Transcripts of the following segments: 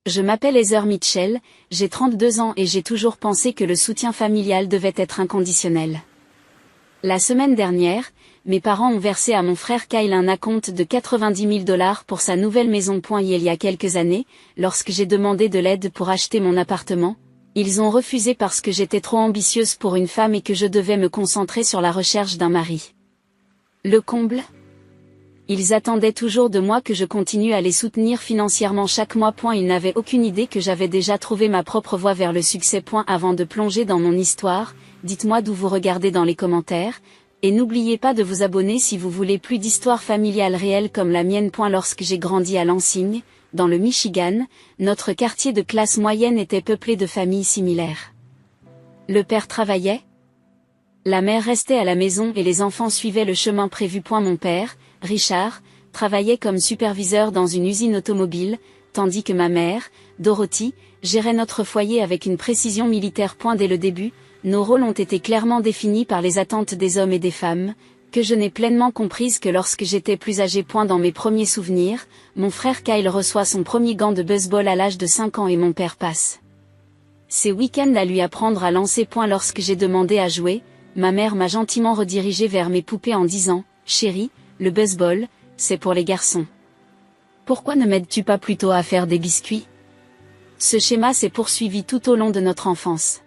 Je m'appelle Heather Mitchell, j'ai 32 ans et j'ai toujours pensé que le soutien familial devait être inconditionnel. La semaine dernière, mes parents ont versé à mon frère Kyle un acompte de $90 000 pour sa nouvelle maison. Il y a quelques années, lorsque j'ai demandé de l'aide pour acheter mon appartement, ils ont refusé parce que j'étais trop ambitieuse pour une femme et que je devais me concentrer sur la recherche d'un mari. Le comble ? Ils attendaient toujours de moi que je continue à les soutenir financièrement chaque mois. Ils n'avaient aucune idée que j'avais déjà trouvé ma propre voie vers le succès. Avant de plonger dans mon histoire, dites-moi d'où vous regardez dans les commentaires, et n'oubliez pas de vous abonner si vous voulez plus d'histoires familiales réelles comme la mienne. Lorsque j'ai grandi à Lansing, dans le Michigan, notre quartier de classe moyenne était peuplé de familles similaires. Le père travaillait, la mère restait à la maison et les enfants suivaient le chemin prévu. Mon père, Richard, travaillait comme superviseur dans une usine automobile, tandis que ma mère, Dorothy, gérait notre foyer avec une précision militaire. Dès le début, nos rôles ont été clairement définis par les attentes des hommes et des femmes, que je n'ai pleinement comprises que lorsque j'étais plus âgée. Dans mes premiers souvenirs, mon frère Kyle reçoit son premier gant de baseball à l'âge de 5 ans et mon père passe ses week-ends à lui apprendre à lancer. Lorsque j'ai demandé à jouer, ma mère m'a gentiment redirigé vers mes poupées en disant « Chérie, le baseball, c'est pour les garçons. Pourquoi ne m'aides-tu pas plutôt à faire des biscuits ?» Ce schéma s'est poursuivi tout au long de notre enfance.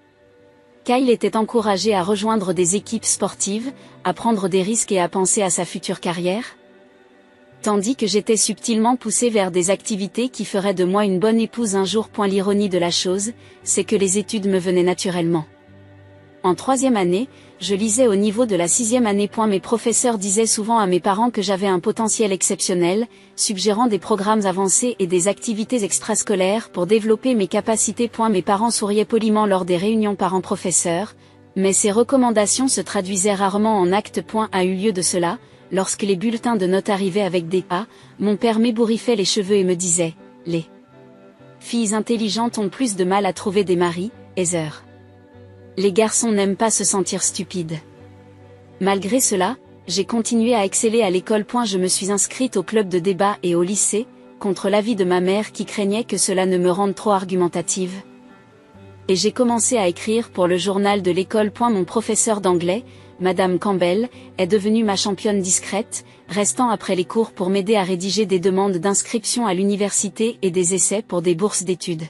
Kyle était encouragé à rejoindre des équipes sportives, à prendre des risques et à penser à sa future carrière. Tandis que j'étais subtilement poussée vers des activités qui feraient de moi une bonne épouse un jour. L'ironie de la chose, c'est que les études me venaient naturellement. En 3e année, je lisais au niveau de la 6e année. Mes professeurs disaient souvent à mes parents que j'avais un potentiel exceptionnel, suggérant des programmes avancés et des activités extrascolaires pour développer mes capacités. Mes parents souriaient poliment lors des réunions parents-professeurs, mais ces recommandations se traduisaient rarement en actes. A eu lieu de cela, lorsque les bulletins de notes arrivaient avec des A, mon père m'ébouriffait les cheveux et me disait « Les filles intelligentes ont plus de mal à trouver des maris, Heather. Les garçons n'aiment pas se sentir stupides. » Malgré cela, j'ai continué à exceller à l'école. Je me suis inscrite au club de débat et au lycée, contre l'avis de ma mère qui craignait que cela ne me rende trop argumentative. Et j'ai commencé à écrire pour le journal de l'école. Mon professeur d'anglais, Madame Campbell, est devenue ma championne discrète, restant après les cours pour m'aider à rédiger des demandes d'inscription à l'université et des essais pour des bourses d'études.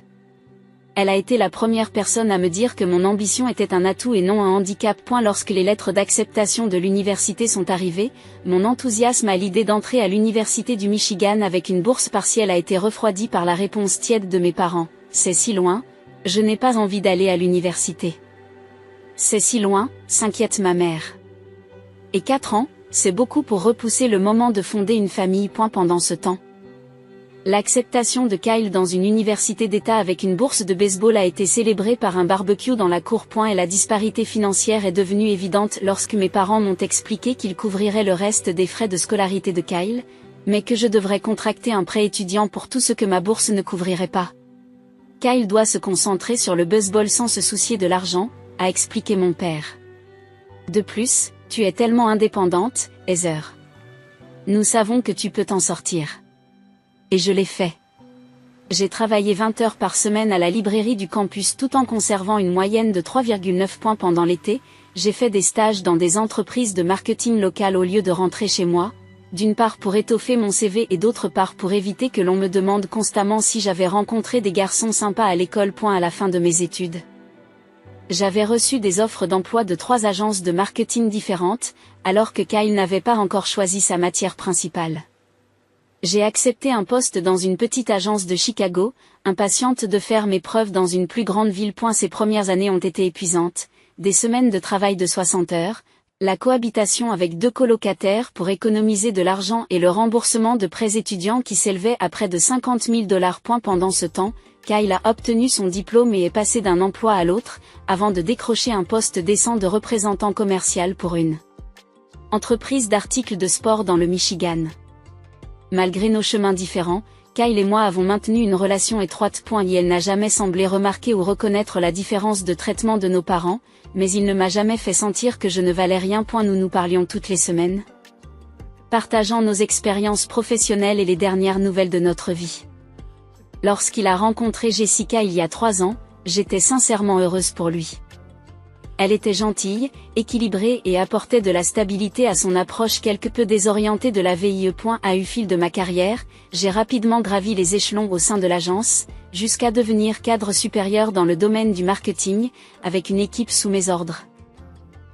Elle a été la première personne à me dire que mon ambition était un atout et non un handicap. Lorsque les lettres d'acceptation de l'université sont arrivées, mon enthousiasme à l'idée d'entrer à l'université du Michigan avec une bourse partielle a été refroidi par la réponse tiède de mes parents. « C'est si loin, je n'ai pas envie d'aller à l'université. »« C'est si loin », s'inquiète ma mère. Et 4 ans, c'est beaucoup pour repousser le moment de fonder une famille. Pendant ce temps, l'acceptation de Kyle dans une université d'État avec une bourse de baseball a été célébrée par un barbecue dans la cour. Et la disparité financière est devenue évidente lorsque mes parents m'ont expliqué qu'ils couvriraient le reste des frais de scolarité de Kyle, mais que je devrais contracter un prêt étudiant pour tout ce que ma bourse ne couvrirait pas. Kyle doit se concentrer sur le baseball sans se soucier de l'argent, a expliqué mon père. De plus, tu es tellement indépendante, Heather. Nous savons que tu peux t'en sortir. Et je l'ai fait. J'ai travaillé 20 heures par semaine à la librairie du campus tout en conservant une moyenne de 3,9 points pendant l'été. J'ai fait des stages dans des entreprises de marketing locales au lieu de rentrer chez moi, d'une part pour étoffer mon CV et d'autre part pour éviter que l'on me demande constamment si j'avais rencontré des garçons sympas à l'école. À la fin de mes études, j'avais reçu des offres d'emploi de 3 agences de marketing différentes, alors que Kyle n'avait pas encore choisi sa matière principale. J'ai accepté un poste dans une petite agence de Chicago, impatiente de faire mes preuves dans une plus grande ville. Ces premières années ont été épuisantes, des semaines de travail de 60 heures, la cohabitation avec 2 colocataires pour économiser de l'argent et le remboursement de prêts étudiants qui s'élevaient à près de $50 000. Pendant ce temps, Kyle a obtenu son diplôme et est passé d'un emploi à l'autre, avant de décrocher un poste décent de représentant commercial pour une entreprise d'articles de sport dans le Michigan. Malgré nos chemins différents, Kyle et moi avons maintenu une relation étroite. Et elle n'a jamais semblé remarquer ou reconnaître la différence de traitement de nos parents, mais il ne m'a jamais fait sentir que je ne valais rien. Nous nous parlions toutes les semaines, partageant nos expériences professionnelles et les dernières nouvelles de notre vie. Lorsqu'il a rencontré Jessica il y a 3 ans, j'étais sincèrement heureuse pour lui. Elle était gentille, équilibrée et apportait de la stabilité à son approche quelque peu désorientée de la vie. Au fil de ma carrière, j'ai rapidement gravi les échelons au sein de l'agence, jusqu'à devenir cadre supérieur dans le domaine du marketing, avec une équipe sous mes ordres.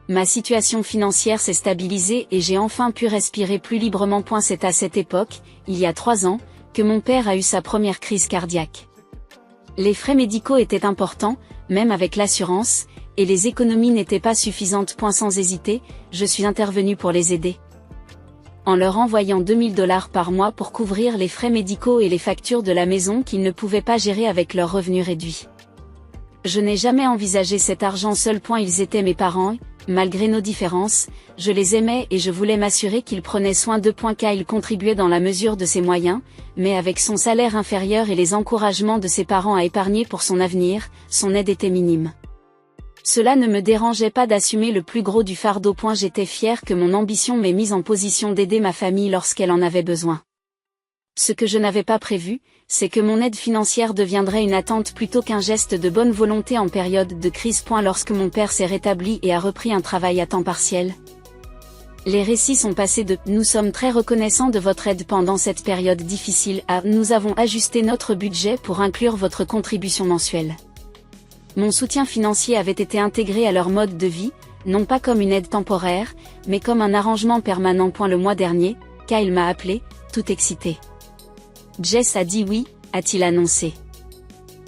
Ma situation financière s'est stabilisée et j'ai enfin pu respirer plus librement. C'est à cette époque, il y a 3 ans, que mon père a eu sa première crise cardiaque. Les frais médicaux étaient importants, même avec l'assurance, et les économies n'étaient pas suffisantes. Sans hésiter, je suis intervenu pour les aider. En leur envoyant $2000 par mois pour couvrir les frais médicaux et les factures de la maison qu'ils ne pouvaient pas gérer avec leurs revenus réduits. Je n'ai jamais envisagé cet argent seul. Ils étaient mes parents, malgré nos différences, je les aimais et je voulais m'assurer qu'ils prenaient soin d'eux. Kyle contribuait dans la mesure de ses moyens, mais avec son salaire inférieur et les encouragements de ses parents à épargner pour son avenir, son aide était minime. Cela ne me dérangeait pas d'assumer le plus gros du fardeau. J'étais fière que mon ambition m'ait mise en position d'aider ma famille lorsqu'elle en avait besoin. Ce que je n'avais pas prévu, c'est que mon aide financière deviendrait une attente plutôt qu'un geste de bonne volonté en période de crise. Lorsque mon père s'est rétabli et a repris un travail à temps partiel. Les récits sont passés de « Nous sommes très reconnaissants de votre aide pendant cette période difficile » à « Nous avons ajusté notre budget pour inclure votre contribution mensuelle ». Mon soutien financier avait été intégré à leur mode de vie, non pas comme une aide temporaire, mais comme un arrangement permanent. Le mois dernier, Kyle m'a appelé, tout excité. Jess a dit oui, a-t-il annoncé.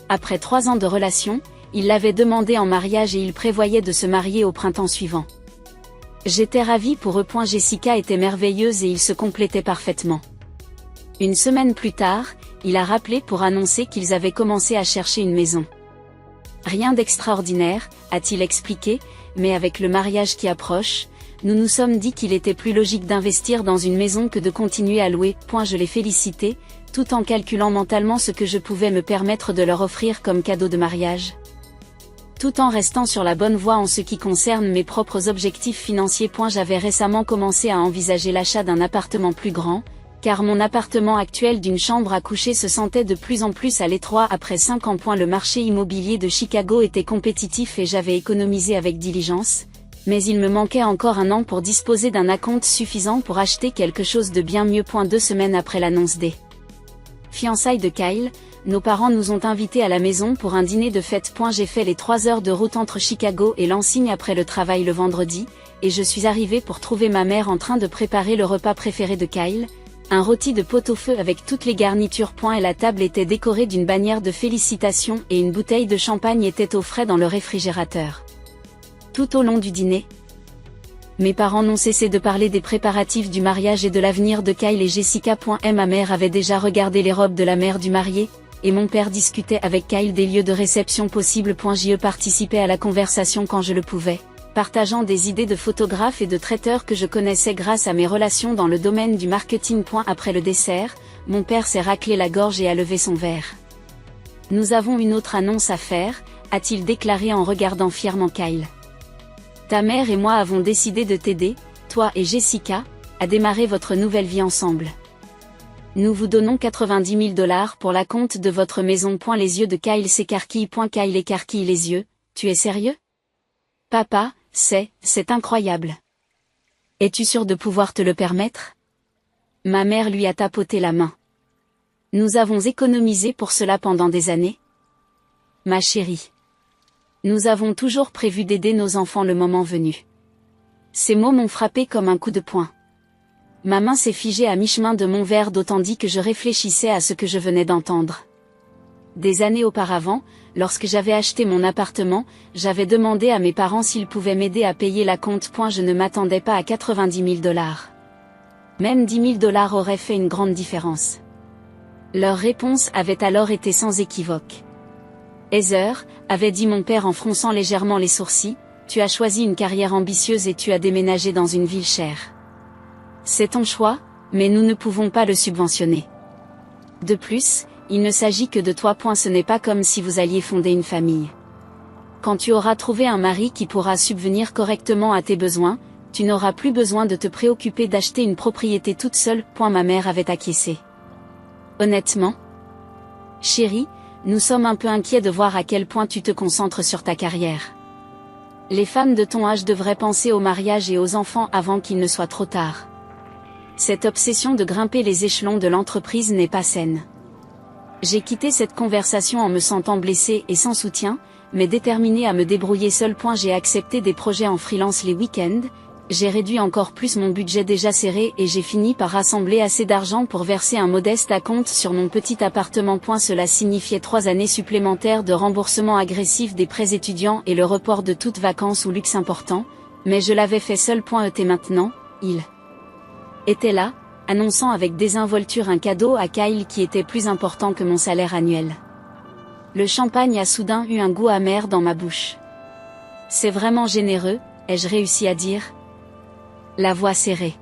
Après 3 ans de relation, il l'avait demandé en mariage et il prévoyait de se marier au printemps suivant. J'étais ravie pour eux. Jessica était merveilleuse et ils se complétaient parfaitement. Une semaine plus tard, il a rappelé pour annoncer qu'ils avaient commencé à chercher une maison. Rien d'extraordinaire, a-t-il expliqué, mais avec le mariage qui approche, nous nous sommes dit qu'il était plus logique d'investir dans une maison que de continuer à louer. Je l'ai félicité, tout en calculant mentalement ce que je pouvais me permettre de leur offrir comme cadeau de mariage. Tout en restant sur la bonne voie en ce qui concerne mes propres objectifs financiers. J'avais récemment commencé à envisager l'achat d'un appartement plus grand, car mon appartement actuel d'une chambre à coucher se sentait de plus en plus à l'étroit après 5 ans. Le marché immobilier de Chicago était compétitif et j'avais économisé avec diligence, mais il me manquait encore 1 an pour disposer d'un acompte suffisant pour acheter quelque chose de bien mieux. 2 semaines après l'annonce des fiançailles de Kyle, nos parents nous ont invités à la maison pour un dîner de fête. J'ai fait les 3 heures de route entre Chicago et Lansing après le travail le vendredi, et je suis arrivée pour trouver ma mère en train de préparer le repas préféré de Kyle, un rôti de pot-au-feu avec toutes les garnitures. Et la table était décorée d'une bannière de félicitations et une bouteille de champagne était au frais dans le réfrigérateur. Tout au long du dîner, mes parents n'ont cessé de parler des préparatifs du mariage et de l'avenir de Kyle et Jessica. Ma mère avait déjà regardé les robes de la mère du marié, et mon père discutait avec Kyle des lieux de réception possibles. J'y participais à la conversation quand je le pouvais, partageant des idées de photographes et de traiteurs que je connaissais grâce à mes relations dans le domaine du marketing. Après le dessert, mon père s'est raclé la gorge et a levé son verre. Nous avons une autre annonce à faire, a-t-il déclaré en regardant fièrement Kyle. Ta mère et moi avons décidé de t'aider, toi et Jessica, à démarrer votre nouvelle vie ensemble. Nous vous donnons $90 000 pour la compte de votre maison. Les yeux de Kyle s'écarquillent. Kyle écarquille les yeux. Tu es sérieux? Papa, c'est incroyable. Es-tu sûr de pouvoir te le permettre? Ma mère lui a tapoté la main. Nous avons économisé pour cela pendant des années. Ma chérie. Nous avons toujours prévu d'aider nos enfants le moment venu. Ces mots m'ont frappé comme un coup de poing. Ma main s'est figée à mi-chemin de mon verre d'eau tandis que je réfléchissais à ce que je venais d'entendre. Des années auparavant, lorsque j'avais acheté mon appartement, j'avais demandé à mes parents s'ils pouvaient m'aider à payer l'acompte. Je ne m'attendais pas à $90 000. Même $10 000 auraient fait une grande différence. Leur réponse avait alors été sans équivoque. Heather, avait dit mon père en fronçant légèrement les sourcils, tu as choisi une carrière ambitieuse et tu as déménagé dans une ville chère. C'est ton choix, mais nous ne pouvons pas le subventionner. De plus, il ne s'agit que de toi. Ce n'est pas comme si vous alliez fonder une famille. Quand tu auras trouvé un mari qui pourra subvenir correctement à tes besoins, tu n'auras plus besoin de te préoccuper d'acheter une propriété toute seule. Ma mère avait acquiescé. Honnêtement, Chérie, nous sommes un peu inquiets de voir à quel point tu te concentres sur ta carrière. Les femmes de ton âge devraient penser au mariage et aux enfants avant qu'il ne soit trop tard. Cette obsession de grimper les échelons de l'entreprise n'est pas saine. J'ai quitté cette conversation en me sentant blessée et sans soutien, mais déterminée à me débrouiller seule. J'ai accepté des projets en freelance les week-ends, j'ai réduit encore plus mon budget déjà serré et j'ai fini par rassembler assez d'argent pour verser un modeste acompte sur mon petit appartement. Cela signifiait 3 années supplémentaires de remboursement agressif des prêts étudiants et le report de toutes vacances ou luxe important, mais je l'avais fait seul. Et maintenant, il était là, annonçant avec désinvolture un cadeau à Kyle qui était plus important que mon salaire annuel. Le champagne a soudain eu un goût amer dans ma bouche. C'est vraiment généreux, ai-je réussi à dire. La voix serrée.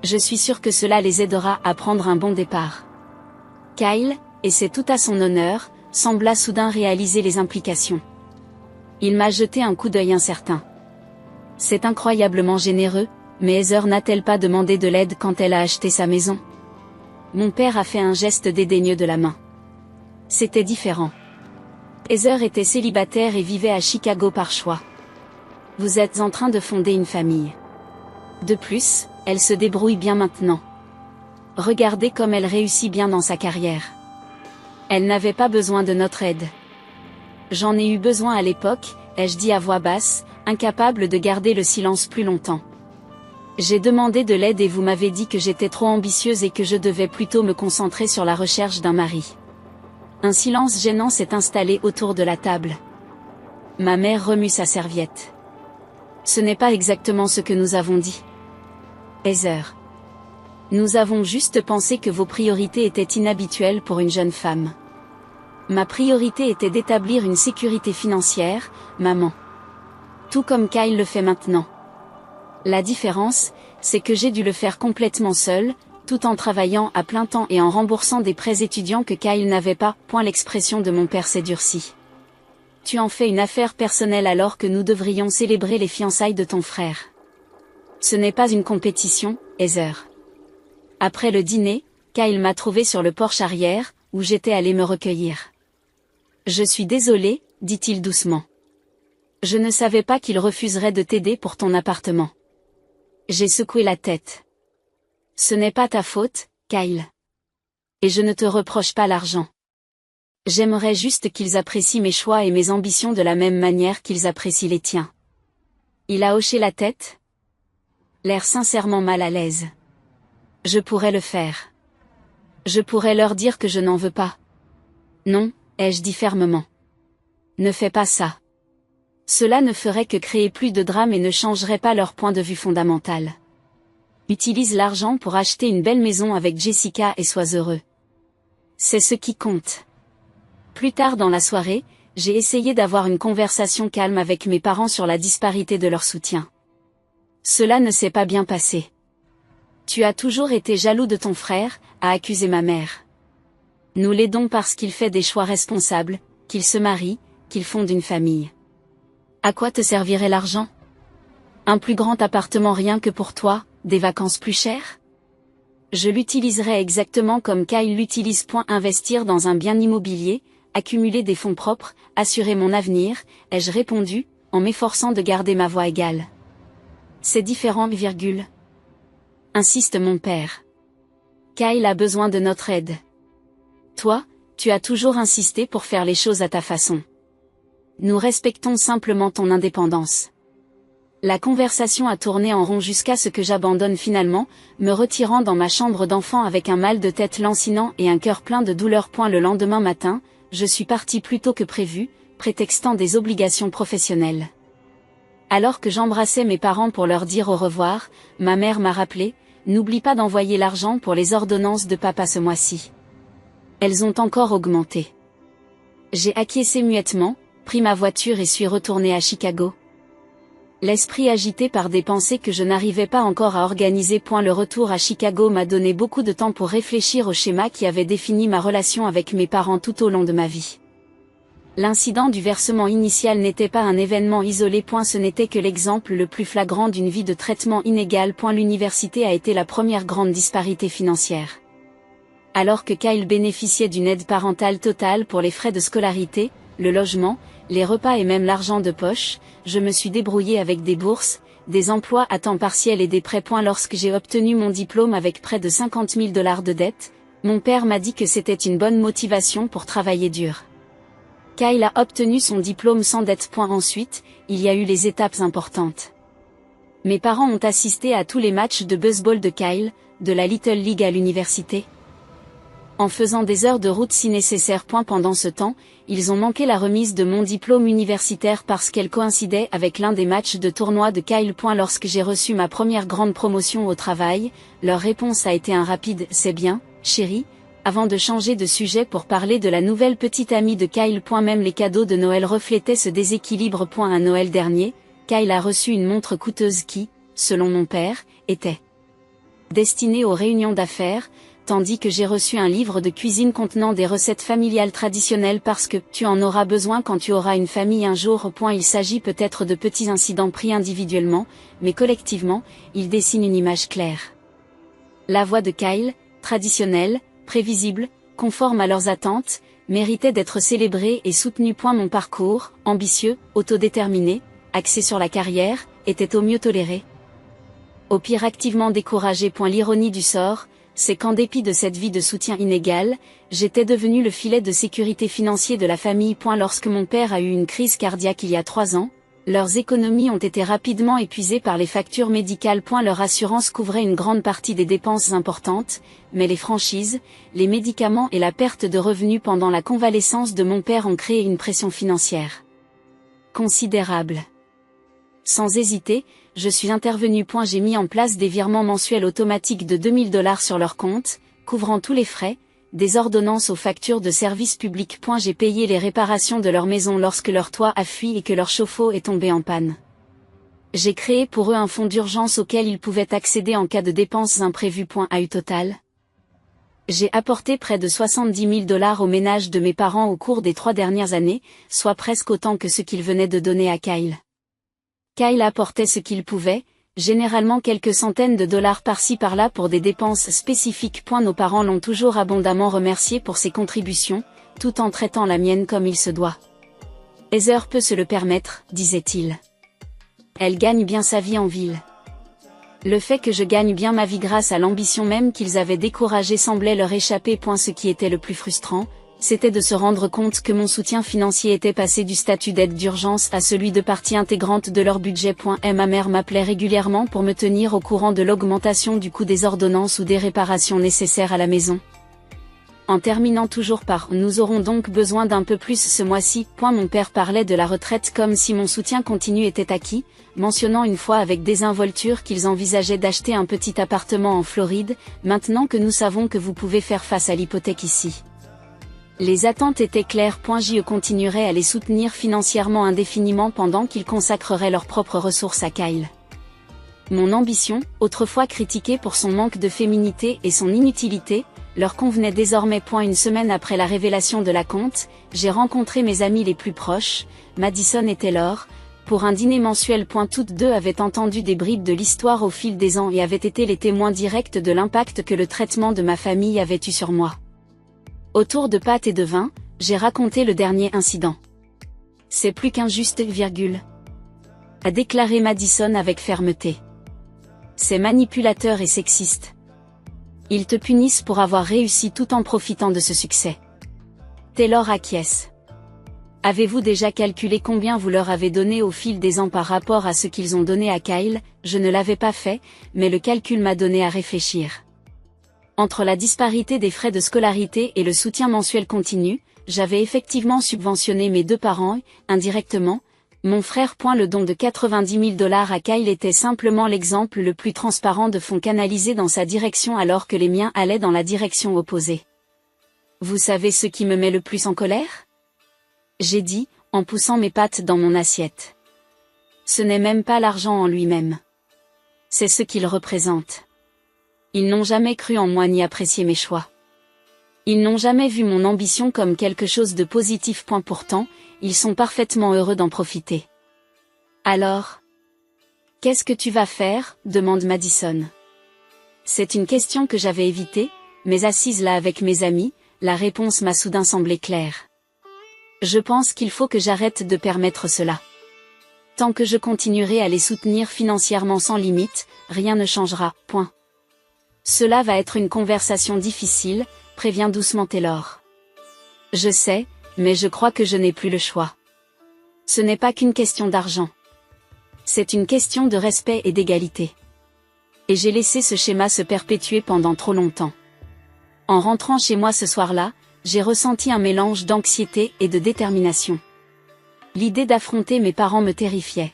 Je suis sûre que cela les aidera à prendre un bon départ. Kyle, et c'est tout à son honneur, sembla soudain réaliser les implications. Il m'a jeté un coup d'œil incertain. C'est incroyablement généreux, mais Heather n'a-t-elle pas demandé de l'aide quand elle a acheté sa maison? Mon père a fait un geste dédaigneux de la main. C'était différent. Heather était célibataire et vivait à Chicago par choix. Vous êtes en train de fonder une famille. De plus, elle se débrouille bien maintenant. Regardez comme elle réussit bien dans sa carrière. Elle n'avait pas besoin de notre aide. J'en ai eu besoin à l'époque, ai-je dit à voix basse, incapable de garder le silence plus longtemps. J'ai demandé de l'aide et vous m'avez dit que j'étais trop ambitieuse et que je devais plutôt me concentrer sur la recherche d'un mari. Un silence gênant s'est installé autour de la table. Ma mère remue sa serviette. Ce n'est pas exactement ce que nous avons dit. Heather. Nous avons juste pensé que vos priorités étaient inhabituelles pour une jeune femme. Ma priorité était d'établir une sécurité financière, maman. Tout comme Kyle le fait maintenant. La différence, c'est que j'ai dû le faire complètement seul, tout en travaillant à plein temps et en remboursant des prêts étudiants que Kyle n'avait pas. L'expression de mon père s'est durcie. Tu en fais une affaire personnelle alors que nous devrions célébrer les fiançailles de ton frère. Ce n'est pas une compétition, Heather. Après le dîner, Kyle m'a trouvé sur le porche arrière, où j'étais allé me recueillir. Je suis désolé, dit-il doucement. Je ne savais pas qu'il refuserait de t'aider pour ton appartement. J'ai secoué la tête. Ce n'est pas ta faute, Kyle. Et je ne te reproche pas l'argent. J'aimerais juste qu'ils apprécient mes choix et mes ambitions de la même manière qu'ils apprécient les tiens. Il a hoché la tête. L'air sincèrement mal à l'aise. Je pourrais le faire. Je pourrais leur dire que je n'en veux pas. Non, ai-je dit fermement. Ne fais pas ça. Cela ne ferait que créer plus de drame et ne changerait pas leur point de vue fondamental. Utilise l'argent pour acheter une belle maison avec Jessica et sois heureux. C'est ce qui compte. Plus tard dans la soirée, j'ai essayé d'avoir une conversation calme avec mes parents sur la disparité de leur soutien. Cela ne s'est pas bien passé. Tu as toujours été jaloux de ton frère, a accusé ma mère. Nous l'aidons parce qu'il fait des choix responsables, qu'il se marie, qu'il fonde une famille. À quoi te servirait l'argent? Un plus grand appartement rien que pour toi, des vacances plus chères? Je l'utiliserai exactement comme Kyle l'utilise. Investir dans un bien immobilier, accumuler des fonds propres, assurer mon avenir, ai-je répondu, en m'efforçant de garder ma voix égale. C'est différent, insiste mon père. Kyle a besoin de notre aide. Toi, tu as toujours insisté pour faire les choses à ta façon. Nous respectons simplement ton indépendance. La conversation a tourné en rond jusqu'à ce que j'abandonne finalement, me retirant dans ma chambre d'enfant avec un mal de tête lancinant et un cœur plein de douleur. Le lendemain matin, je suis partie plus tôt que prévu, prétextant des obligations professionnelles. Alors que j'embrassais mes parents pour leur dire au revoir, ma mère m'a rappelé, n'oublie pas d'envoyer l'argent pour les ordonnances de papa ce mois-ci. Elles ont encore augmenté. J'ai acquiescé muettement, pris ma voiture et suis retournée à Chicago. L'esprit agité par des pensées que je n'arrivais pas encore à organiser. Le retour à Chicago m'a donné beaucoup de temps pour réfléchir au schéma qui avait défini ma relation avec mes parents tout au long de ma vie. L'incident du versement initial n'était pas un événement isolé. Ce n'était que l'exemple le plus flagrant d'une vie de traitement inégal. L'université a été la première grande disparité financière. Alors que Kyle bénéficiait d'une aide parentale totale pour les frais de scolarité, le logement, les repas et même l'argent de poche, je me suis débrouillée avec des bourses, des emplois à temps partiel et des prêts. Lorsque j'ai obtenu mon diplôme avec près de 50 000 $ de dette, mon père m'a dit que c'était une bonne motivation pour travailler dur. Kyle a obtenu son diplôme sans dette. Ensuite, il y a eu les étapes importantes. Mes parents ont assisté à tous les matchs de baseball de Kyle, de la Little League à l'université. En faisant des heures de route si nécessaire. Pendant ce temps, ils ont manqué la remise de mon diplôme universitaire parce qu'elle coïncidait avec l'un des matchs de tournoi de Kyle. Lorsque j'ai reçu ma première grande promotion au travail, leur réponse a été un rapide « C'est bien, chérie », avant de changer de sujet pour parler de la nouvelle petite amie de Kyle. Même les cadeaux de Noël reflétaient ce déséquilibre. À Noël dernier, Kyle a reçu une montre coûteuse qui, selon mon père, était destinée aux réunions d'affaires, tandis que j'ai reçu un livre de cuisine contenant des recettes familiales traditionnelles parce que tu en auras besoin quand tu auras une famille un jour. Il s'agit peut-être de petits incidents pris individuellement, mais collectivement, ils dessinent une image claire. La voix de Kyle, traditionnelle, prévisible, conforme à leurs attentes, méritait d'être célébrée et soutenue. Mon parcours, ambitieux, autodéterminé, axé sur la carrière, était au mieux toléré. Au pire activement découragé. L'ironie du sort, c'est qu'en dépit de cette vie de soutien inégal, j'étais devenu le filet de sécurité financier de la famille. Lorsque mon père a eu une crise cardiaque il y a 3 ans, leurs économies ont été rapidement épuisées par les factures médicales. Leur assurance couvrait une grande partie des dépenses importantes, mais les franchises, les médicaments et la perte de revenus pendant la convalescence de mon père ont créé une pression financière considérable. Sans hésiter, je suis intervenu. J'ai mis en place des virements mensuels automatiques de 2 000 $ sur leur compte, couvrant tous les frais, des ordonnances aux factures de services publics. J'ai payé les réparations de leur maison lorsque leur toit a fui et que leur chauffe-eau est tombé en panne. J'ai créé pour eux un fonds d'urgence auquel ils pouvaient accéder en cas de dépenses imprévues. À eu total, j'ai apporté près de 70 000 $ au ménage de mes parents au cours des 3 dernières années, soit presque autant que ce qu'ils venaient de donner à Kyle. Kyle apportait ce qu'il pouvait, généralement quelques centaines de dollars par-ci par-là pour des dépenses spécifiques. Nos parents l'ont toujours abondamment remercié pour ses contributions, tout en traitant la mienne comme il se doit. Heather peut se le permettre, disait-il. Elle gagne bien sa vie en ville. Le fait que je gagne bien ma vie grâce à l'ambition même qu'ils avaient découragée semblait leur échapper. Ce qui était le plus frustrant, c'était de se rendre compte que mon soutien financier était passé du statut d'aide d'urgence à celui de partie intégrante de leur budget. Ma mère m'appelait régulièrement pour me tenir au courant de l'augmentation du coût des ordonnances ou des réparations nécessaires à la maison. En terminant toujours par « Nous aurons donc besoin d'un peu plus ce mois-ci ». Mon père parlait de la retraite comme si mon soutien continu était acquis, mentionnant une fois avec désinvolture qu'ils envisageaient d'acheter un petit appartement en Floride, maintenant que nous savons que vous pouvez faire face à l'hypothèque ici. Les attentes étaient claires. Je continuerai à les soutenir financièrement indéfiniment pendant qu'ils consacreraient leurs propres ressources à Kyle. Mon ambition, autrefois critiquée pour son manque de féminité et son inutilité, leur convenait désormais. Une semaine après la révélation de la compte, j'ai rencontré mes amis les plus proches, Madison et Taylor, pour un dîner mensuel. Toutes deux avaient entendu des bribes de l'histoire au fil des ans et avaient été les témoins directs de l'impact que le traitement de ma famille avait eu sur moi. Autour de pâtes et de vin, j'ai raconté le dernier incident. C'est plus qu'un juste virgule, a déclaré Madison avec fermeté. C'est manipulateur et sexiste. Ils te punissent pour avoir réussi tout en profitant de ce succès. Taylor acquiesce. Avez-vous déjà calculé combien vous leur avez donné au fil des ans par rapport à ce qu'ils ont donné à Kyle? Je ne l'avais pas fait, mais le calcul m'a donné à réfléchir. Entre la disparité des frais de scolarité et le soutien mensuel continu, j'avais effectivement subventionné mes 2 parents, indirectement, mon frère. Le don de 90 000 $ à Kyle était simplement l'exemple le plus transparent de fonds canalisés dans sa direction alors que les miens allaient dans la direction opposée. Vous savez ce qui me met le plus en colère? J'ai dit, en poussant mes pattes dans mon assiette. Ce n'est même pas l'argent en lui-même. C'est ce qu'il représente. Ils n'ont jamais cru en moi ni apprécié mes choix. Ils n'ont jamais vu mon ambition comme quelque chose de positif. Pourtant, ils sont parfaitement heureux d'en profiter. Alors, qu'est-ce que tu vas faire? Demande Madison. C'est une question que j'avais évitée, mais assise là avec mes amis, la réponse m'a soudain semblé claire. Je pense qu'il faut que j'arrête de permettre cela. Tant que je continuerai à les soutenir financièrement sans limite, rien ne changera, point. Cela va être une conversation difficile, prévient doucement Taylor. Je sais, mais je crois que je n'ai plus le choix. Ce n'est pas qu'une question d'argent. C'est une question de respect et d'égalité. Et j'ai laissé ce schéma se perpétuer pendant trop longtemps. En rentrant chez moi ce soir-là, j'ai ressenti un mélange d'anxiété et de détermination. L'idée d'affronter mes parents me terrifiait.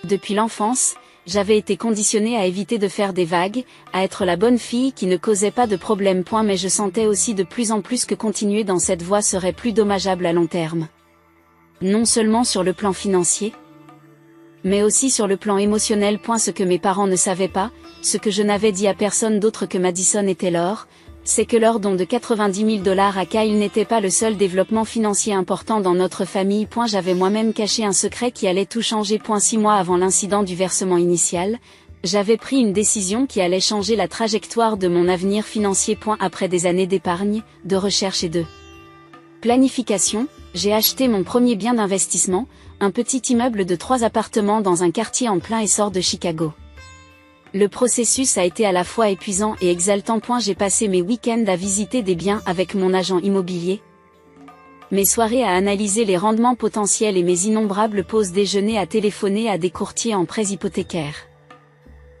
Depuis l'enfance, j'avais été conditionnée à éviter de faire des vagues, à être la bonne fille qui ne causait pas de problème. Mais je sentais aussi de plus en plus que continuer dans cette voie serait plus dommageable à long terme. Non seulement sur le plan financier, mais aussi sur le plan émotionnel. Ce que mes parents ne savaient pas, ce que je n'avais dit à personne d'autre que Madison et Taylor, c'est que leur don de $90 000 à Kyle n'était pas le seul développement financier important dans notre famille. J'avais moi-même caché un secret qui allait tout changer. 6 mois avant l'incident du versement initial, j'avais pris une décision qui allait changer la trajectoire de mon avenir financier. Après des années d'épargne, de recherche et de planification, j'ai acheté mon premier bien d'investissement, un petit immeuble de 3 appartements dans un quartier en plein essor de Chicago. Le processus a été à la fois épuisant et exaltant. J'ai passé mes week-ends à visiter des biens avec mon agent immobilier, mes soirées à analyser les rendements potentiels et mes innombrables pauses déjeuner à téléphoner à des courtiers en prêts hypothécaires.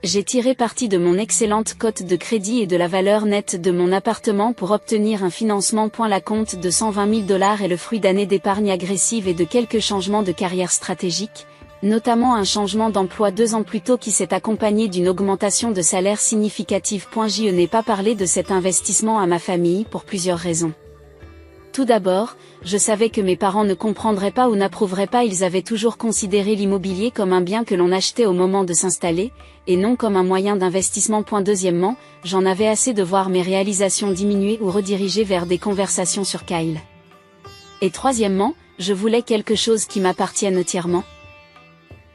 J'ai tiré parti de mon excellente cote de crédit et de la valeur nette de mon appartement pour obtenir un financement. La compte de $120 000 est le fruit d'années d'épargne agressive et de quelques changements de carrière stratégiques, notamment un changement d'emploi 2 ans plus tôt qui s'est accompagné d'une augmentation de salaire significative. Je n'ai pas parlé de cet investissement à ma famille pour plusieurs raisons. Tout d'abord, je savais que mes parents ne comprendraient pas ou n'approuveraient pas. Ils avaient toujours considéré l'immobilier comme un bien que l'on achetait au moment de s'installer, et non comme un moyen d'investissement. Deuxièmement, j'en avais assez de voir mes réalisations diminuer ou rediriger vers des conversations sur Kyle. Et troisièmement, je voulais quelque chose qui m'appartienne entièrement.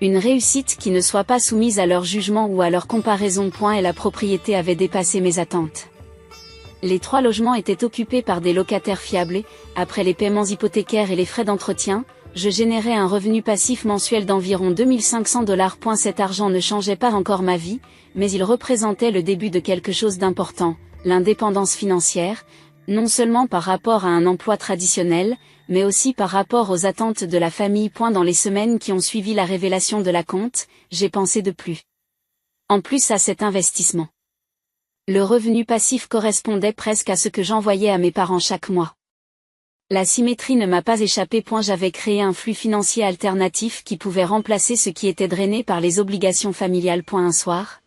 Une réussite qui ne soit pas soumise à leur jugement ou à leur comparaison. Et la propriété avait dépassé mes attentes. Les 3 logements étaient occupés par des locataires fiables et, après les paiements hypothécaires et les frais d'entretien, je générais un revenu passif mensuel d'environ $2500. Cet argent ne changeait pas encore ma vie, mais il représentait le début de quelque chose d'important, l'indépendance financière, non seulement par rapport à un emploi traditionnel, mais aussi par rapport aux attentes de la famille. Dans les semaines qui ont suivi la révélation de l'acompte, j'ai pensé de plus en plus à cet investissement. Le revenu passif correspondait presque à ce que j'envoyais à mes parents chaque mois. La symétrie ne m'a pas échappé. J'avais créé un flux financier alternatif qui pouvait remplacer ce qui était drainé par les obligations familiales. Un soir,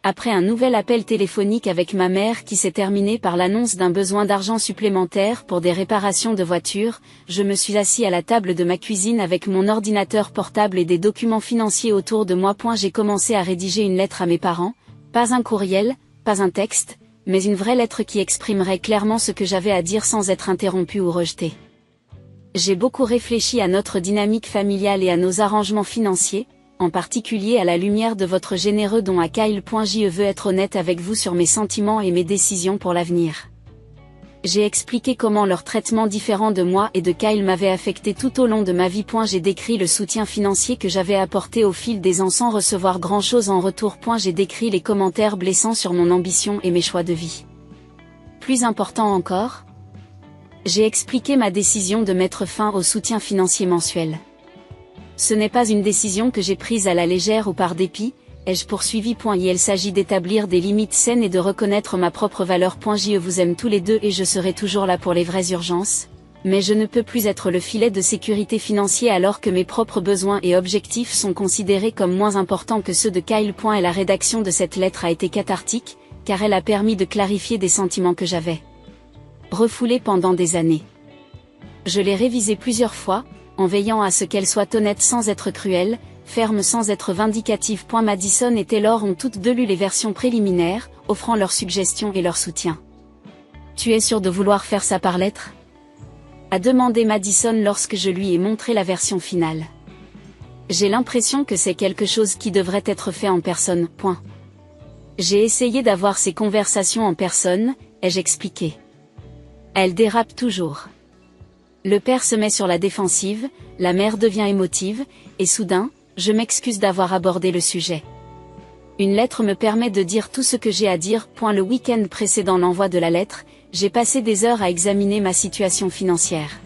après un nouvel appel téléphonique avec ma mère qui s'est terminé par l'annonce d'un besoin d'argent supplémentaire pour des réparations de voiture, je me suis assis à la table de ma cuisine avec mon ordinateur portable et des documents financiers autour de moi. J'ai commencé à rédiger une lettre à mes parents, pas un courriel, pas un texte, mais une vraie lettre qui exprimerait clairement ce que j'avais à dire sans être interrompue ou rejetée. J'ai beaucoup réfléchi à notre dynamique familiale et à nos arrangements financiers, en particulier à la lumière de votre généreux don à Kyle. Je veux être honnête avec vous sur mes sentiments et mes décisions pour l'avenir. J'ai expliqué comment leur traitement différent de moi et de Kyle m'avait affecté tout au long de ma vie. J'ai décrit le soutien financier que j'avais apporté au fil des ans sans recevoir grand-chose en retour. J'ai décrit les commentaires blessants sur mon ambition et mes choix de vie. Plus important encore, j'ai expliqué ma décision de mettre fin au soutien financier mensuel. Ce n'est pas une décision que j'ai prise à la légère ou par dépit, ai-je poursuivi. Il s'agit d'établir des limites saines et de reconnaître ma propre valeur. Je vous aime tous les deux et je serai toujours là pour les vraies urgences, mais je ne peux plus être le filet de sécurité financier alors que mes propres besoins et objectifs sont considérés comme moins importants que ceux de Kyle. Et la rédaction de cette lettre a été cathartique, car elle a permis de clarifier des sentiments que j'avais refoulés pendant des années. Je l'ai révisée plusieurs fois, en veillant à ce qu'elle soit honnête sans être cruelle, ferme sans être vindicative. Madison et Taylor ont toutes deux lu les versions préliminaires, offrant leurs suggestions et leur soutien. Tu es sûr de vouloir faire ça par lettre ? A demandé Madison lorsque je lui ai montré la version finale. J'ai l'impression que c'est quelque chose qui devrait être fait en personne. J'ai essayé d'avoir ces conversations en personne, ai-je expliqué. Elle dérape toujours. Le père se met sur la défensive, la mère devient émotive, et soudain, je m'excuse d'avoir abordé le sujet. Une lettre me permet de dire tout ce que j'ai à dire. Le week-end précédant l'envoi de la lettre, j'ai passé des heures à examiner ma situation financière.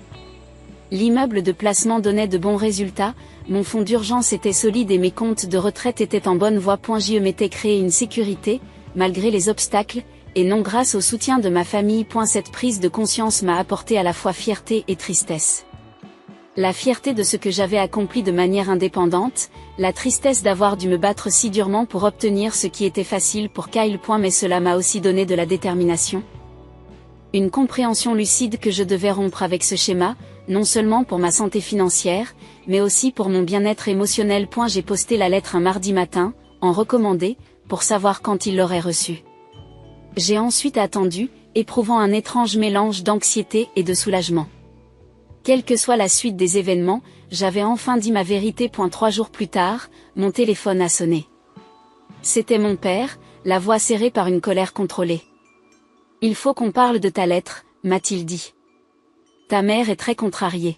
L'immeuble de placement donnait de bons résultats, mon fonds d'urgence était solide et mes comptes de retraite étaient en bonne voie. Je m'étais créé une sécurité, malgré les obstacles, et non grâce au soutien de ma famille. Cette prise de conscience m'a apporté à la fois fierté et tristesse. La fierté de ce que j'avais accompli de manière indépendante, la tristesse d'avoir dû me battre si durement pour obtenir ce qui était facile pour Kyle. Mais cela m'a aussi donné de la détermination. Une compréhension lucide que je devais rompre avec ce schéma, non seulement pour ma santé financière, mais aussi pour mon bien-être émotionnel. J'ai posté la lettre un mardi matin, en recommandé, pour savoir quand il l'aurait reçue. J'ai ensuite attendu, éprouvant un étrange mélange d'anxiété et de soulagement. Quelle que soit la suite des événements, j'avais enfin dit ma vérité. 3 jours plus tard, mon téléphone a sonné. C'était mon père, la voix serrée par une colère contrôlée. « Il faut qu'on parle de ta lettre », m'a-t-il dit. « Ta mère est très contrariée. »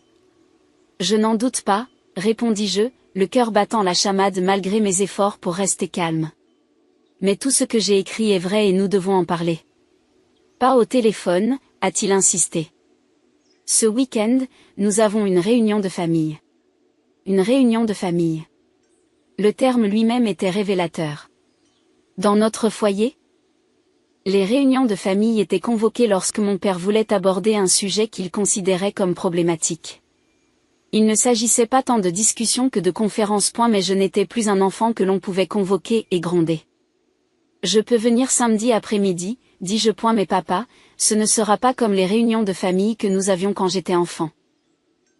« Je n'en doute pas, répondis-je, le cœur battant la chamade malgré mes efforts pour rester calme. « Mais tout ce que j'ai écrit est vrai et nous devons en parler. »« Pas au téléphone », a-t-il insisté. Ce week-end, nous avons une réunion de famille. Une réunion de famille. Le terme lui-même était révélateur. Dans notre foyer, les réunions de famille étaient convoquées lorsque mon père voulait aborder un sujet qu'il considérait comme problématique. Il ne s'agissait pas tant de discussions que de conférences. Mais je n'étais plus un enfant que l'on pouvait convoquer et gronder. « Je peux venir samedi après-midi, dis-je. Mais papa, ce ne sera pas comme les réunions de famille que nous avions quand j'étais enfant.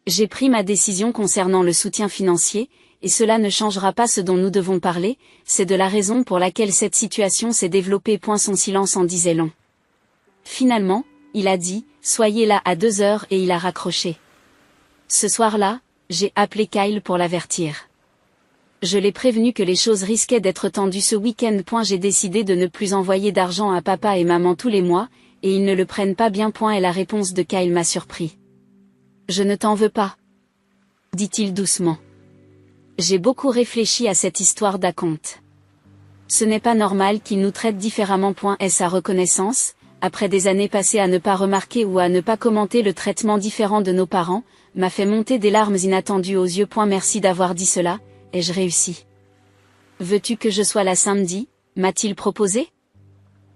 J'ai pris ma décision concernant le soutien financier, et cela ne changera pas ce dont nous devons parler, c'est de la raison pour laquelle cette situation s'est développée. Son silence en disait long. Finalement, il a dit, soyez là à 2 heures et il a raccroché. Ce soir-là, j'ai appelé Kyle pour l'avertir. Je l'ai prévenu que les choses risquaient d'être tendues ce week-end. J'ai décidé de ne plus envoyer d'argent à papa et maman tous les mois, et ils ne le prennent pas bien. Et la réponse de Kyle m'a surpris. Je ne t'en veux pas, dit-il doucement. J'ai beaucoup réfléchi à cette histoire d'acompte. Ce n'est pas normal qu'ils nous traitent différemment. Est sa reconnaissance, après des années passées à ne pas remarquer ou à ne pas commenter le traitement différent de nos parents, m'a fait monter des larmes inattendues aux yeux. Merci d'avoir dit cela, ai-je réussi. Veux-tu que je sois là samedi, m'a-t-il proposé?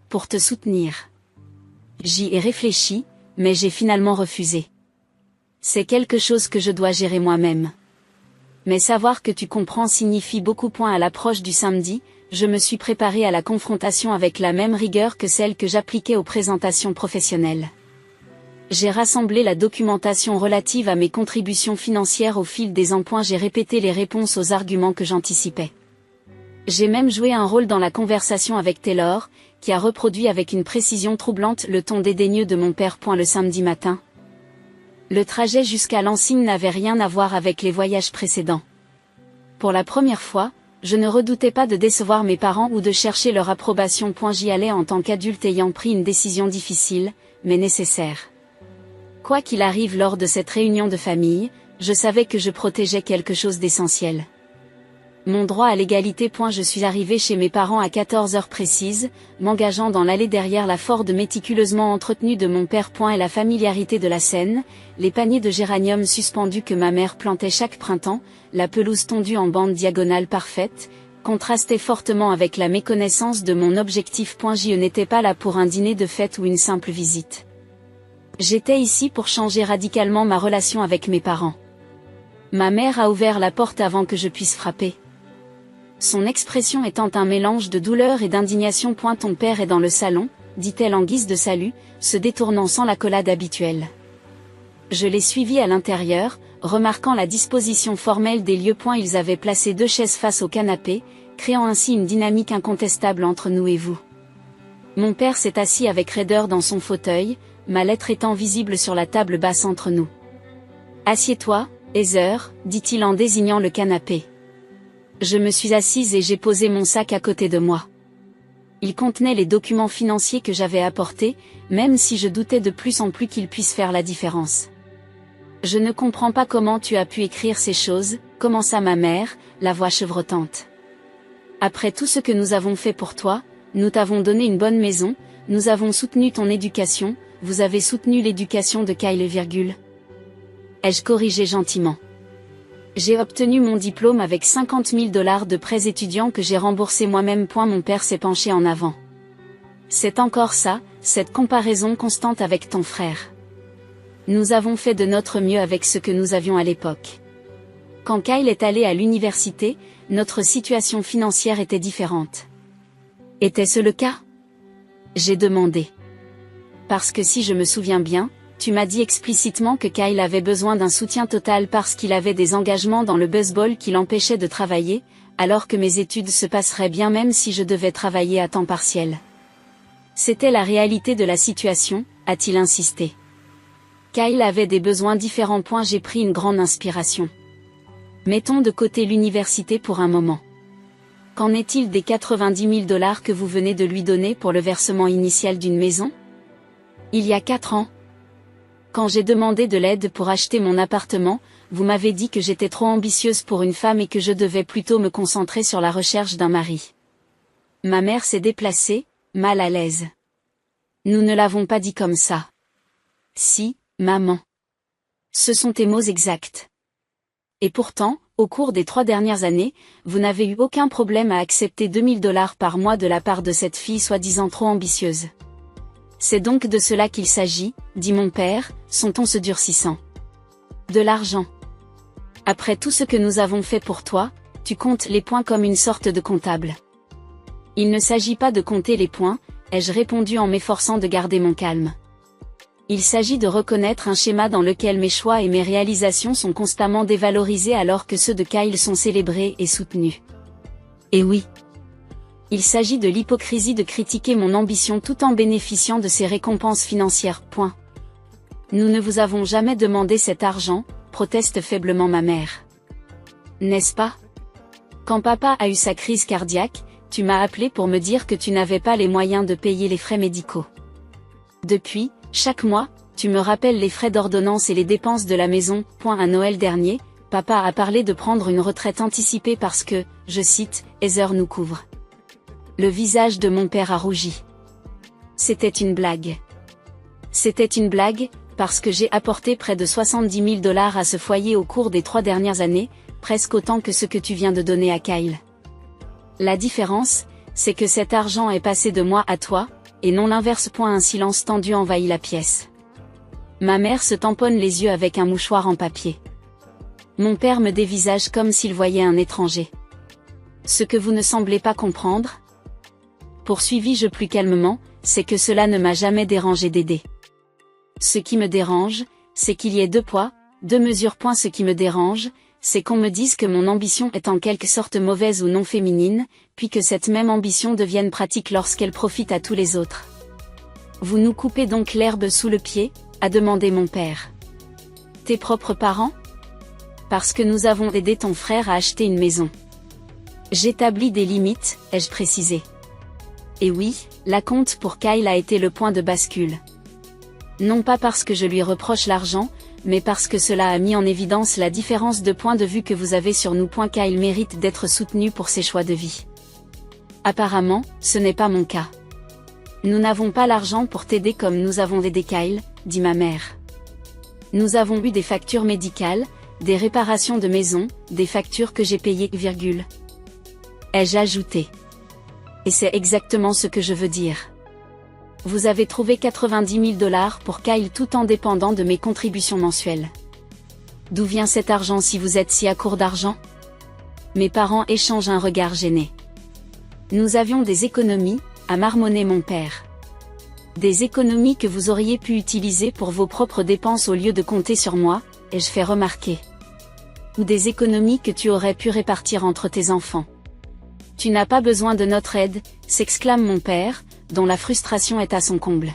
Pour te soutenir. J'y ai réfléchi, mais j'ai finalement refusé. C'est quelque chose que je dois gérer moi-même. Mais savoir que tu comprends signifie beaucoup. À l'approche du samedi, je me suis préparée à la confrontation avec la même rigueur que celle que j'appliquais aux présentations professionnelles. J'ai rassemblé la documentation relative à mes contributions financières au fil des ans. J'ai répété les réponses aux arguments que j'anticipais. J'ai même joué un rôle dans la conversation avec Taylor, qui a reproduit avec une précision troublante le ton dédaigneux de mon père. Le samedi matin, le trajet jusqu'à Lansing n'avait rien à voir avec les voyages précédents. Pour la première fois, je ne redoutais pas de décevoir mes parents ou de chercher leur approbation. J'y allais en tant qu'adulte ayant pris une décision difficile, mais nécessaire. Quoi qu'il arrive lors de cette réunion de famille, je savais que je protégeais quelque chose d'essentiel. Mon droit à l'égalité. Je suis arrivé chez mes parents à 14 heures précises, m'engageant dans l'allée derrière la Ford méticuleusement entretenue de mon père. Et la familiarité de la scène, les paniers de géranium suspendus que ma mère plantait chaque printemps, la pelouse tondue en bande diagonale parfaite, contrastait fortement avec la méconnaissance de mon objectif. Je n'étais pas là pour un dîner de fête ou une simple visite. J'étais ici pour changer radicalement ma relation avec mes parents. Ma mère a ouvert la porte avant que je puisse frapper. Son expression étant un mélange de douleur et d'indignation. Ton père est dans le salon, dit-elle en guise de salut, se détournant sans l'accolade habituelle. Je l'ai suivi à l'intérieur, remarquant la disposition formelle des lieux. Ils avaient placé 2 chaises face au canapé, créant ainsi une dynamique incontestable entre nous et vous. Mon père s'est assis avec raideur dans son fauteuil, ma lettre étant visible sur la table basse entre nous. « Assieds-toi, Heather, dit-il en désignant le canapé. Je me suis assise et j'ai posé mon sac à côté de moi. Il contenait les documents financiers que j'avais apportés, même si je doutais de plus en plus qu'ils puissent faire la différence. Je ne comprends pas comment tu as pu écrire ces choses, commença ma mère, la voix chevrotante. Après tout ce que nous avons fait pour toi, nous t'avons donné une bonne maison, nous avons soutenu ton éducation, vous avez soutenu l'éducation de Kyle, ai-je corrigé gentiment. J'ai obtenu mon diplôme avec 50 000 $ de prêts étudiants que j'ai remboursés moi-même. Mon père s'est penché en avant. C'est encore ça, cette comparaison constante avec ton frère. Nous avons fait de notre mieux avec ce que nous avions à l'époque. Quand Kyle est allé à l'université, notre situation financière était différente. Était-ce le cas? J'ai demandé. Parce que si je me souviens bien, tu m'as dit explicitement que Kyle avait besoin d'un soutien total parce qu'il avait des engagements dans le baseball qui l'empêchaient de travailler, alors que mes études se passeraient bien même si je devais travailler à temps partiel. C'était la réalité de la situation, a-t-il insisté. Kyle avait des besoins différents. J'ai pris une grande inspiration. Mettons de côté l'université pour un moment. Qu'en est-il des 90 000 $ que vous venez de lui donner pour le versement initial d'une maison? Il y a 4 ans. Quand j'ai demandé de l'aide pour acheter mon appartement, vous m'avez dit que j'étais trop ambitieuse pour une femme et que je devais plutôt me concentrer sur la recherche d'un mari. Ma mère s'est déplacée, mal à l'aise. Nous ne l'avons pas dit comme ça. Si, maman. Ce sont tes mots exacts. Et pourtant, au cours des 3 dernières années, vous n'avez eu aucun problème à accepter 2 000 $ par mois de la part de cette fille soi-disant trop ambitieuse. C'est donc de cela qu'il s'agit, dit mon père, son ton se durcissant. De l'argent. Après tout ce que nous avons fait pour toi, tu comptes les points comme une sorte de comptable. Il ne s'agit pas de compter les points, ai-je répondu en m'efforçant de garder mon calme. Il s'agit de reconnaître un schéma dans lequel mes choix et mes réalisations sont constamment dévalorisés alors que ceux de Kyle sont célébrés et soutenus. Et oui. Il s'agit de l'hypocrisie de critiquer mon ambition tout en bénéficiant de ces récompenses financières. Nous ne vous avons jamais demandé cet argent, proteste faiblement ma mère. N'est-ce pas? Quand papa a eu sa crise cardiaque, tu m'as appelé pour me dire que tu n'avais pas les moyens de payer les frais médicaux. Depuis, chaque mois, tu me rappelles les frais d'ordonnance et les dépenses de la maison. À Noël dernier, papa a parlé de prendre une retraite anticipée parce que, je cite, Heather nous couvre. Le visage de mon père a rougi. C'était une blague. C'était une blague, parce que j'ai apporté près de 70 000 $ à ce foyer au cours des 3 dernières années, presque autant que ce que tu viens de donner à Kyle. La différence, c'est que cet argent est passé de moi à toi, et non l'inverse. Un silence tendu envahit la pièce. Ma mère se tamponne les yeux avec un mouchoir en papier. Mon père me dévisage comme s'il voyait un étranger. Ce que vous ne semblez pas comprendre, poursuivis-je plus calmement, c'est que cela ne m'a jamais dérangé d'aider. Ce qui me dérange, c'est qu'il y ait 2 poids, 2 mesures. Ce qui me dérange, c'est qu'on me dise que mon ambition est en quelque sorte mauvaise ou non féminine, puis que cette même ambition devienne pratique lorsqu'elle profite à tous les autres. Vous nous coupez donc l'herbe sous le pied, a demandé mon père. Tes propres parents? Parce que nous avons aidé ton frère à acheter une maison. J'établis des limites, ai-je précisé. Et oui, la compte pour Kyle a été le point de bascule. Non pas parce que je lui reproche l'argent, mais parce que cela a mis en évidence la différence de point de vue que vous avez sur nous. Kyle mérite d'être soutenu pour ses choix de vie. Apparemment, ce n'est pas mon cas. Nous n'avons pas l'argent pour t'aider comme nous avons aidé Kyle, dit ma mère. Nous avons eu des factures médicales, des réparations de maison, des factures que j'ai payées, ai-je ajouté. Et c'est exactement ce que je veux dire. Vous avez trouvé 90 000 $ pour Kyle tout en dépendant de mes contributions mensuelles. D'où vient cet argent si vous êtes si à court d'argent? Mes parents échangent un regard gêné. Nous avions des économies, a marmonné mon père. Des économies que vous auriez pu utiliser pour vos propres dépenses au lieu de compter sur moi, ai-je fait remarquer. Ou des économies que tu aurais pu répartir entre tes enfants. Tu n'as pas besoin de notre aide, s'exclame mon père, dont la frustration est à son comble.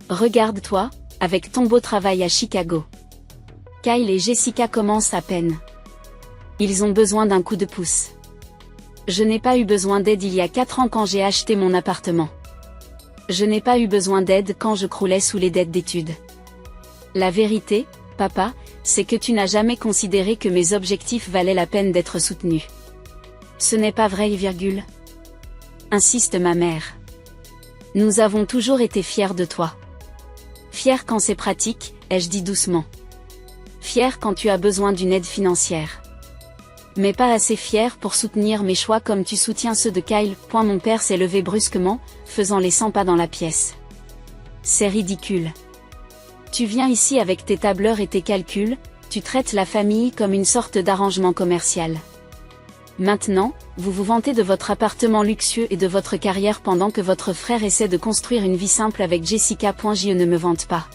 Regarde-toi, avec ton beau travail à Chicago. Kyle et Jessica commencent à peine. Ils ont besoin d'un coup de pouce. Je n'ai pas eu besoin d'aide il y a 4 ans quand j'ai acheté mon appartement. Je n'ai pas eu besoin d'aide quand je croulais sous les dettes d'études. La vérité, papa, c'est que tu n'as jamais considéré que mes objectifs valaient la peine d'être soutenus. Ce n'est pas vrai, virgule. Insiste ma mère. Nous avons toujours été fiers de toi. Fiers quand c'est pratique, ai-je dit doucement. Fiers quand tu as besoin d'une aide financière. Mais pas assez fiers pour soutenir mes choix comme tu soutiens ceux de Kyle. Mon père s'est levé brusquement, faisant les 100 pas dans la pièce. C'est ridicule. Tu viens ici avec tes tableurs et tes calculs, tu traites la famille comme une sorte d'arrangement commercial. Maintenant, vous vous vantez de votre appartement luxueux et de votre carrière pendant que votre frère essaie de construire une vie simple avec Jessica. Je ne me vante pas.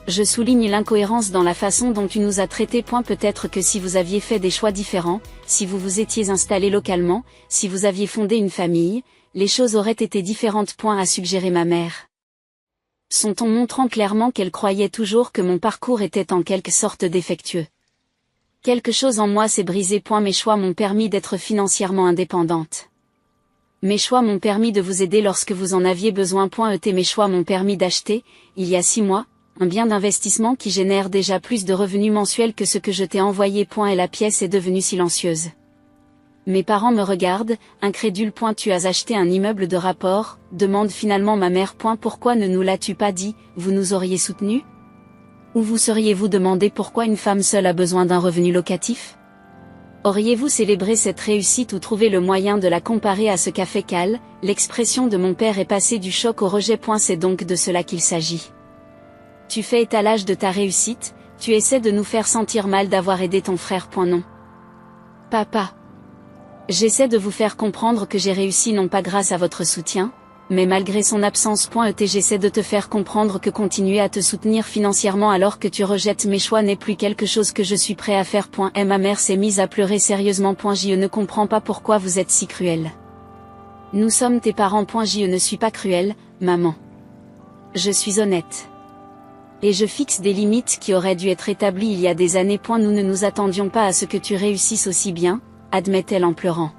Je souligne l'incohérence dans la façon dont tu nous as traités. Peut-être que si vous aviez fait des choix différents, si vous vous étiez installé localement, si vous aviez fondé une famille, les choses auraient été différentes. A suggéré ma mère. Son ton montrant clairement qu'elle croyait toujours que mon parcours était en quelque sorte défectueux. Quelque chose en moi s'est brisé. Mes choix m'ont permis d'être financièrement indépendante. Mes choix m'ont permis de vous aider lorsque vous en aviez besoin. Mes choix m'ont permis d'acheter, il y a 6 mois, un bien d'investissement qui génère déjà plus de revenus mensuels que ce que je t'ai envoyé. Et la pièce est devenue silencieuse. Mes parents me regardent, incrédules. Tu as acheté un immeuble de rapport, demande finalement ma mère. Pourquoi ne nous l'as-tu pas dit, vous nous auriez soutenus? Ou vous seriez-vous demandé pourquoi une femme seule a besoin d'un revenu locatif? Auriez-vous célébré cette réussite ou trouvé le moyen de la comparer à ce qu'a fait Cal? L'expression de mon père est passée du choc au rejet. C'est donc de cela qu'il s'agit. Tu fais étalage de ta réussite, tu essaies de nous faire sentir mal d'avoir aidé ton frère. Non. Papa. J'essaie de vous faire comprendre que j'ai réussi non pas grâce à votre soutien, mais malgré son absence. J'essaie de te faire comprendre que continuer à te soutenir financièrement alors que tu rejettes mes choix n'est plus quelque chose que je suis prêt à faire. Et ma mère s'est mise à pleurer sérieusement. Je ne comprends pas pourquoi vous êtes si cruel. Nous sommes tes parents. Je ne suis pas cruel, maman. Je suis honnête. Et je fixe des limites qui auraient dû être établies il y a des années. Nous ne nous attendions pas à ce que tu réussisses aussi bien, admet-elle en pleurant.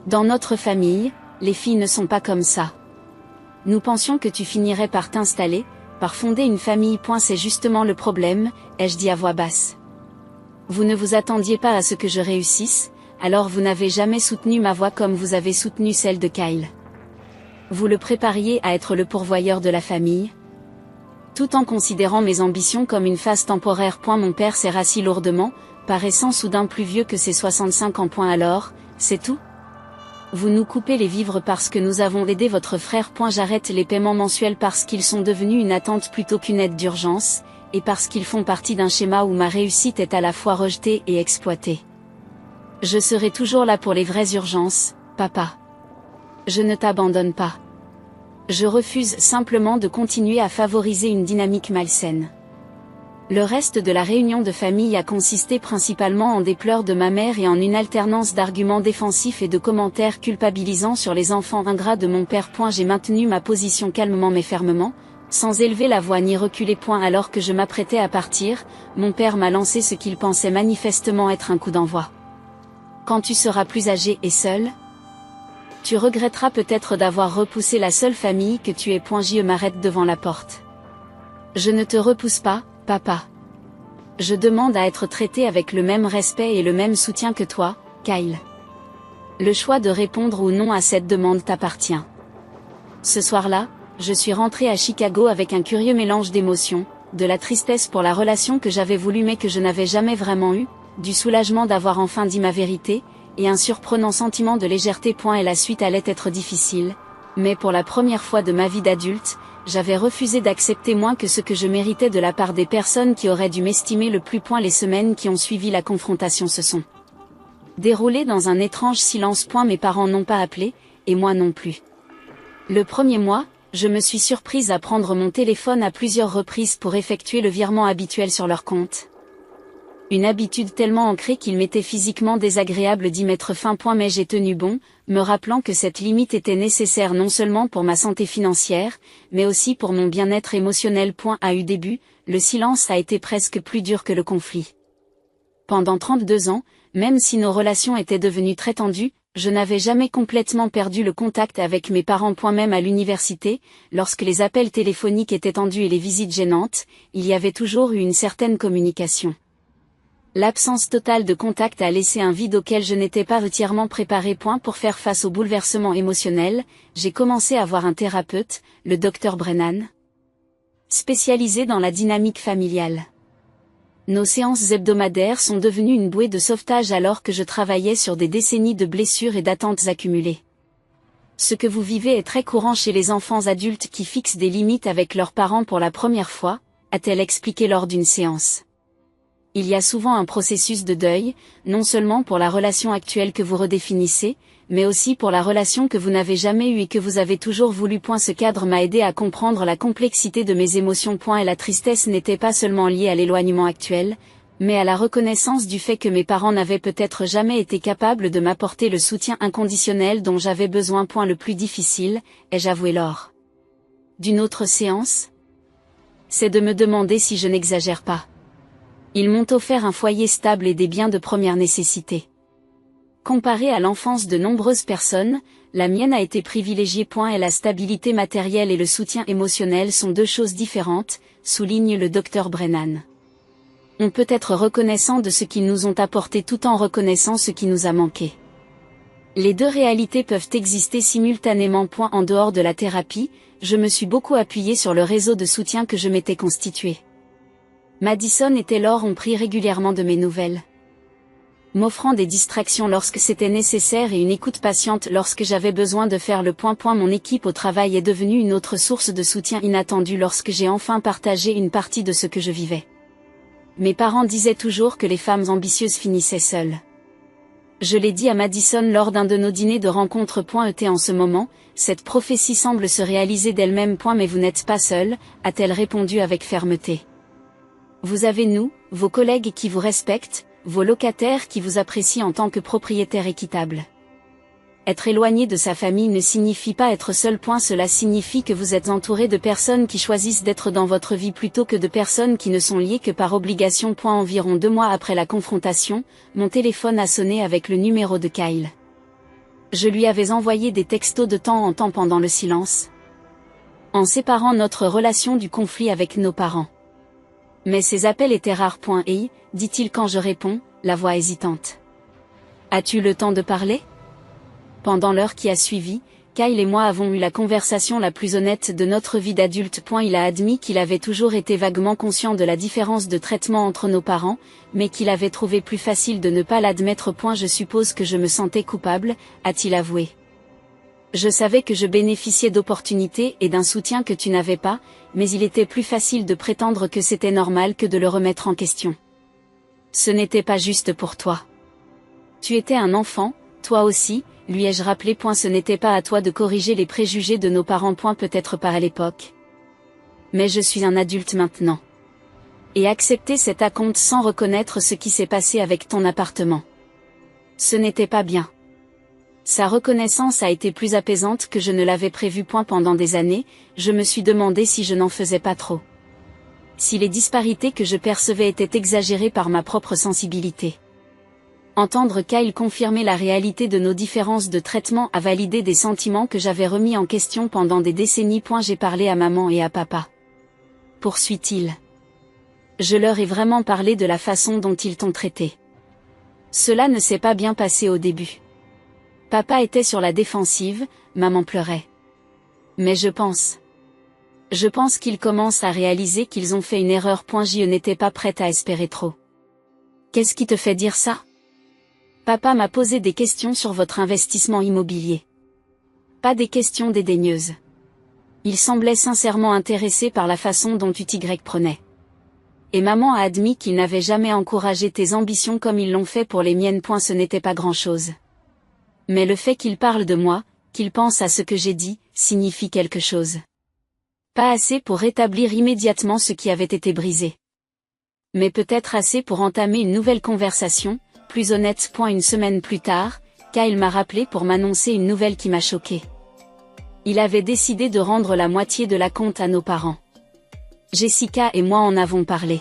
Dans notre famille, les filles ne sont pas comme ça. Nous pensions que tu finirais par t'installer, par fonder une famille. C'est justement le problème, ai-je dit à voix basse. Vous ne vous attendiez pas à ce que je réussisse, alors vous n'avez jamais soutenu ma voix comme vous avez soutenu celle de Kyle. Vous le prépariez à être le pourvoyeur de la famille, tout en considérant mes ambitions comme une phase temporaire. Mon père s'est rassis lourdement, paraissant soudain plus vieux que ses 65 ans. Alors, c'est tout? Vous nous coupez les vivres parce que nous avons aidé votre frère. J'arrête les paiements mensuels parce qu'ils sont devenus une attente plutôt qu'une aide d'urgence, et parce qu'ils font partie d'un schéma où ma réussite est à la fois rejetée et exploitée. Je serai toujours là pour les vraies urgences, papa. Je ne t'abandonne pas. Je refuse simplement de continuer à favoriser une dynamique malsaine. Le reste de la réunion de famille a consisté principalement en des pleurs de ma mère et en une alternance d'arguments défensifs et de commentaires culpabilisants sur les enfants ingrats de mon père. J'ai maintenu ma position calmement mais fermement, sans élever la voix ni reculer. Alors que je m'apprêtais à partir, mon père m'a lancé ce qu'il pensait manifestement être un coup d'envoi. Quand tu seras plus âgé et seul, tu regretteras peut-être d'avoir repoussé la seule famille que tu es. Je m'arrête devant la porte. Je ne te repousse pas, papa. Je demande à être traité avec le même respect et le même soutien que toi, Kyle. Le choix de répondre ou non à cette demande t'appartient. Ce soir-là, je suis rentré à Chicago avec un curieux mélange d'émotions, de la tristesse pour la relation que j'avais voulu mais que je n'avais jamais vraiment eue, du soulagement d'avoir enfin dit ma vérité, et un surprenant sentiment de légèreté. Et la suite allait être difficile, mais pour la première fois de ma vie d'adulte, j'avais refusé d'accepter moins que ce que je méritais de la part des personnes qui auraient dû m'estimer le plus. Les semaines qui ont suivi la confrontation se sont déroulées dans un étrange silence. Mes parents n'ont pas appelé, et moi non plus. Le premier mois, je me suis surprise à prendre mon téléphone à plusieurs reprises pour effectuer le virement habituel sur leur compte. Une habitude tellement ancrée qu'il m'était physiquement désagréable d'y mettre fin. Mais j'ai tenu bon, me rappelant que cette limite était nécessaire non seulement pour ma santé financière, mais aussi pour mon bien-être émotionnel. À eu début, le silence a été presque plus dur que le conflit. Pendant 32 ans, même si nos relations étaient devenues très tendues, Je n'avais jamais complètement perdu le contact avec mes parents. Même à l'université, lorsque les appels téléphoniques étaient tendus et les visites gênantes, il y avait toujours eu une certaine communication. L'absence totale de contact a laissé un vide auquel je n'étais pas entièrement préparé. Pour faire face au bouleversement émotionnel, j'ai commencé à voir un thérapeute, le Dr Brennan, spécialisé dans la dynamique familiale. Nos séances hebdomadaires sont devenues une bouée de sauvetage alors que je travaillais sur des décennies de blessures et d'attentes accumulées. Ce que vous vivez est très courant chez les enfants adultes qui fixent des limites avec leurs parents pour la première fois, a-t-elle expliqué lors d'une séance. Il y a souvent un processus de deuil, non seulement pour la relation actuelle que vous redéfinissez, mais aussi pour la relation que vous n'avez jamais eue et que vous avez toujours voulu. Ce cadre m'a aidé à comprendre la complexité de mes émotions. Et la tristesse n'était pas seulement liée à l'éloignement actuel, mais à la reconnaissance du fait que mes parents n'avaient peut-être jamais été capables de m'apporter le soutien inconditionnel dont j'avais besoin. Le plus difficile, ai-je avoué lors d'une autre séance, c'est de me demander si je n'exagère pas. Ils m'ont offert un foyer stable et des biens de première nécessité. Comparé à l'enfance de nombreuses personnes, la mienne a été privilégiée. Et la stabilité matérielle et le soutien émotionnel sont deux choses différentes, souligne le Dr Brennan. On peut être reconnaissant de ce qu'ils nous ont apporté tout en reconnaissant ce qui nous a manqué. Les deux réalités peuvent exister simultanément. En dehors de la thérapie, je me suis beaucoup appuyée sur le réseau de soutien que je m'étais constitué. Madison et Taylor ont pris régulièrement de mes nouvelles, m'offrant des distractions lorsque c'était nécessaire et une écoute patiente lorsque j'avais besoin de faire le point. Mon équipe au travail est devenue une autre source de soutien inattendue lorsque j'ai enfin partagé une partie de ce que je vivais. Mes parents disaient toujours que les femmes ambitieuses finissaient seules. Je l'ai dit à Madison lors d'un de nos dîners de rencontre. En ce moment, cette prophétie semble se réaliser d'elle-même. Mais vous n'êtes pas seule, a-t-elle répondu avec fermeté. Vous avez nous, vos collègues qui vous respectent, vos locataires qui vous apprécient en tant que propriétaire équitable. Être éloigné de sa famille ne signifie pas être seul. Cela signifie que vous êtes entouré de personnes qui choisissent d'être dans votre vie plutôt que de personnes qui ne sont liées que par obligation. Environ 2 mois après la confrontation, mon téléphone a sonné avec le numéro de Kyle. Je lui avais envoyé des textos de temps en temps pendant le silence, en séparant notre relation du conflit avec nos parents. Mais ces appels étaient rares. Et, dit-il quand je réponds, la voix hésitante. As-tu le temps de parler ? Pendant l'heure qui a suivi, Kyle et moi avons eu la conversation la plus honnête de notre vie d'adulte. Il a admis qu'il avait toujours été vaguement conscient de la différence de traitement entre nos parents, mais qu'il avait trouvé plus facile de ne pas l'admettre. Je suppose que je me sentais coupable, a-t-il avoué. Je savais que je bénéficiais d'opportunités et d'un soutien que tu n'avais pas, mais il était plus facile de prétendre que c'était normal que de le remettre en question. Ce n'était pas juste pour toi. Tu étais un enfant, toi aussi, lui ai-je rappelé. Ce n'était pas à toi de corriger les préjugés de nos parents. Peut-être pas à l'époque. Mais je suis un adulte maintenant. Et accepter cet acompte sans reconnaître ce qui s'est passé avec ton appartement. Ce n'était pas bien. Sa reconnaissance a été plus apaisante que je ne l'avais prévu. Pendant des années, je me suis demandé si je n'en faisais pas trop. Si les disparités que je percevais étaient exagérées par ma propre sensibilité. Entendre Kyle confirmer la réalité de nos différences de traitement a validé des sentiments que j'avais remis en question pendant des décennies. J'ai parlé à maman et à papa. Poursuit-il. Je leur ai vraiment parlé de la façon dont ils t'ont traité. Cela ne s'est pas bien passé au début. Papa était sur la défensive, maman pleurait. Mais je pense qu'ils commencent à réaliser qu'ils ont fait une erreur. Je n'étais pas prête à espérer trop. Qu'est-ce qui te fait dire ça ? Papa m'a posé des questions sur votre investissement immobilier. Pas des questions dédaigneuses. Il semblait sincèrement intéressé par la façon dont tu t'y prenais. Et maman a admis qu'il n'avait jamais encouragé tes ambitions comme ils l'ont fait pour les miennes. Ce n'était pas grand-chose. Mais le fait qu'il parle de moi, qu'il pense à ce que j'ai dit, signifie quelque chose. Pas assez pour rétablir immédiatement ce qui avait été brisé. Mais peut-être assez pour entamer une nouvelle conversation, plus honnête. Une semaine plus tard, Kyle m'a rappelé pour m'annoncer une nouvelle qui m'a choquée. Il avait décidé de rendre la moitié de l'acompte à nos parents. Jessica et moi en avons parlé.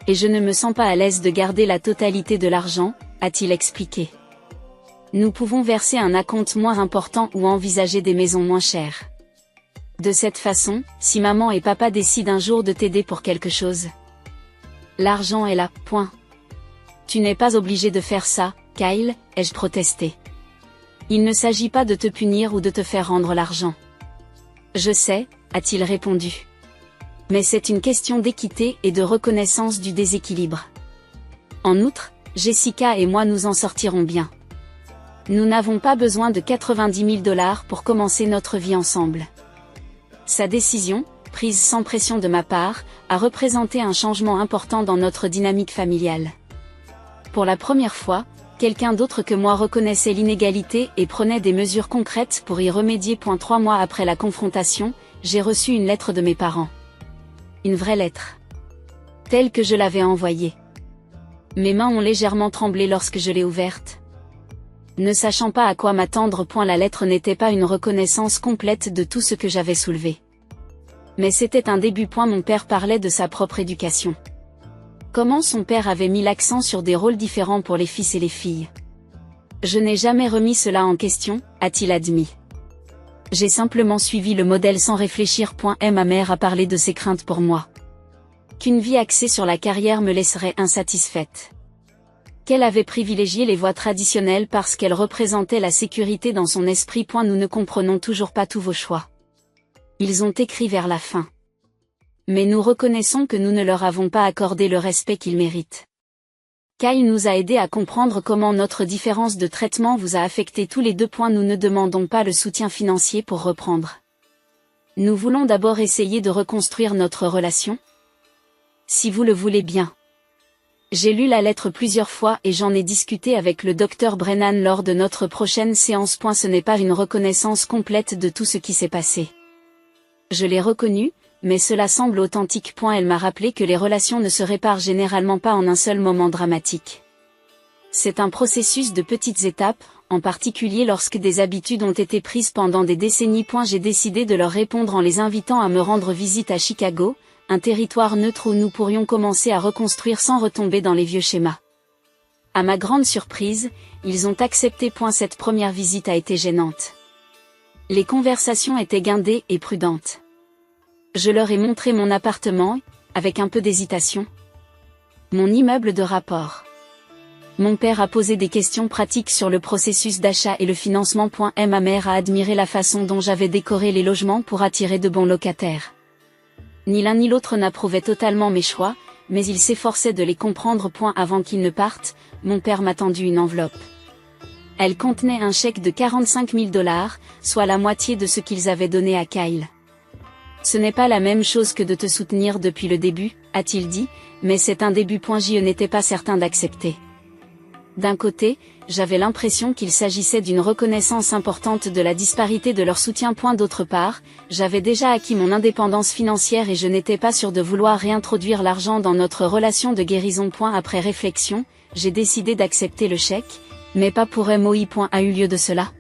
Et je ne me sens pas à l'aise de garder la totalité de l'argent, a-t-il expliqué. Nous pouvons verser un acompte moins important ou envisager des maisons moins chères. De cette façon, si maman et papa décident un jour de t'aider pour quelque chose, l'argent est là, point. Tu n'es pas obligé de faire ça, Kyle, ai-je protesté. Il ne s'agit pas de te punir ou de te faire rendre l'argent. Je sais, a-t-il répondu. Mais c'est une question d'équité et de reconnaissance du déséquilibre. En outre, Jessica et moi nous en sortirons bien. Nous n'avons pas besoin de 90 000 $ pour commencer notre vie ensemble. Sa décision, prise sans pression de ma part, a représenté un changement important dans notre dynamique familiale. Pour la première fois, quelqu'un d'autre que moi reconnaissait l'inégalité et prenait des mesures concrètes pour y remédier. 3 mois après la confrontation, j'ai reçu une lettre de mes parents. Une vraie lettre. Telle que je l'avais envoyée. Mes mains ont légèrement tremblé lorsque je l'ai ouverte. Ne sachant pas à quoi m'attendre. La lettre n'était pas une reconnaissance complète de tout ce que j'avais soulevé. Mais c'était un début. Mon père parlait de sa propre éducation. Comment son père avait mis l'accent sur des rôles différents pour les fils et les filles. Je n'ai jamais remis cela en question, a-t-il admis. J'ai simplement suivi le modèle sans réfléchir. Ma mère a parlé de ses craintes pour moi. Qu'une vie axée sur la carrière me laisserait insatisfaite. Qu'elle avait privilégié les voies traditionnelles parce qu'elles représentaient la sécurité dans son esprit. Nous ne comprenons toujours pas tous vos choix. Ils ont écrit vers la fin. Mais nous reconnaissons que nous ne leur avons pas accordé le respect qu'ils méritent. Kyle nous a aidés à comprendre comment notre différence de traitement vous a affecté tous les deux. Nous ne demandons pas le soutien financier pour reprendre. Nous voulons d'abord essayer de reconstruire notre relation. Si vous le voulez bien. J'ai lu la lettre plusieurs fois et j'en ai discuté avec le Dr Brennan lors de notre prochaine séance. Ce n'est pas une reconnaissance complète de tout ce qui s'est passé. Je l'ai reconnu, mais cela semble authentique. Elle m'a rappelé que les relations ne se réparent généralement pas en un seul moment dramatique. C'est un processus de petites étapes, en particulier lorsque des habitudes ont été prises pendant des décennies. J'ai décidé de leur répondre en les invitant à me rendre visite à Chicago, un territoire neutre où nous pourrions commencer à reconstruire sans retomber dans les vieux schémas. À ma grande surprise, ils ont accepté. Cette première visite a été gênante. Les conversations étaient guindées et prudentes. Je leur ai montré mon appartement, avec un peu d'hésitation. Mon immeuble de rapport. Mon père a posé des questions pratiques sur le processus d'achat et le financement. Ma mère a admiré la façon dont j'avais décoré les logements pour attirer de bons locataires. Ni l'un ni l'autre n'approuvait totalement mes choix, mais ils s'efforçaient de les comprendre. Avant qu'ils ne partent, mon père m'a tendu une enveloppe. Elle contenait un chèque de 45 000 $, soit la moitié de ce qu'ils avaient donné à Kyle. Ce n'est pas la même chose que de te soutenir depuis le début, a-t-il dit, mais c'est un début. Je n'étais pas certain d'accepter. D'un côté, j'avais l'impression qu'il s'agissait d'une reconnaissance importante de la disparité de leur soutien. D'autre part, j'avais déjà acquis mon indépendance financière et je n'étais pas sûr de vouloir réintroduire l'argent dans notre relation de guérison. Après réflexion, j'ai décidé d'accepter le chèque, mais pas pour MOI. A eu lieu de cela.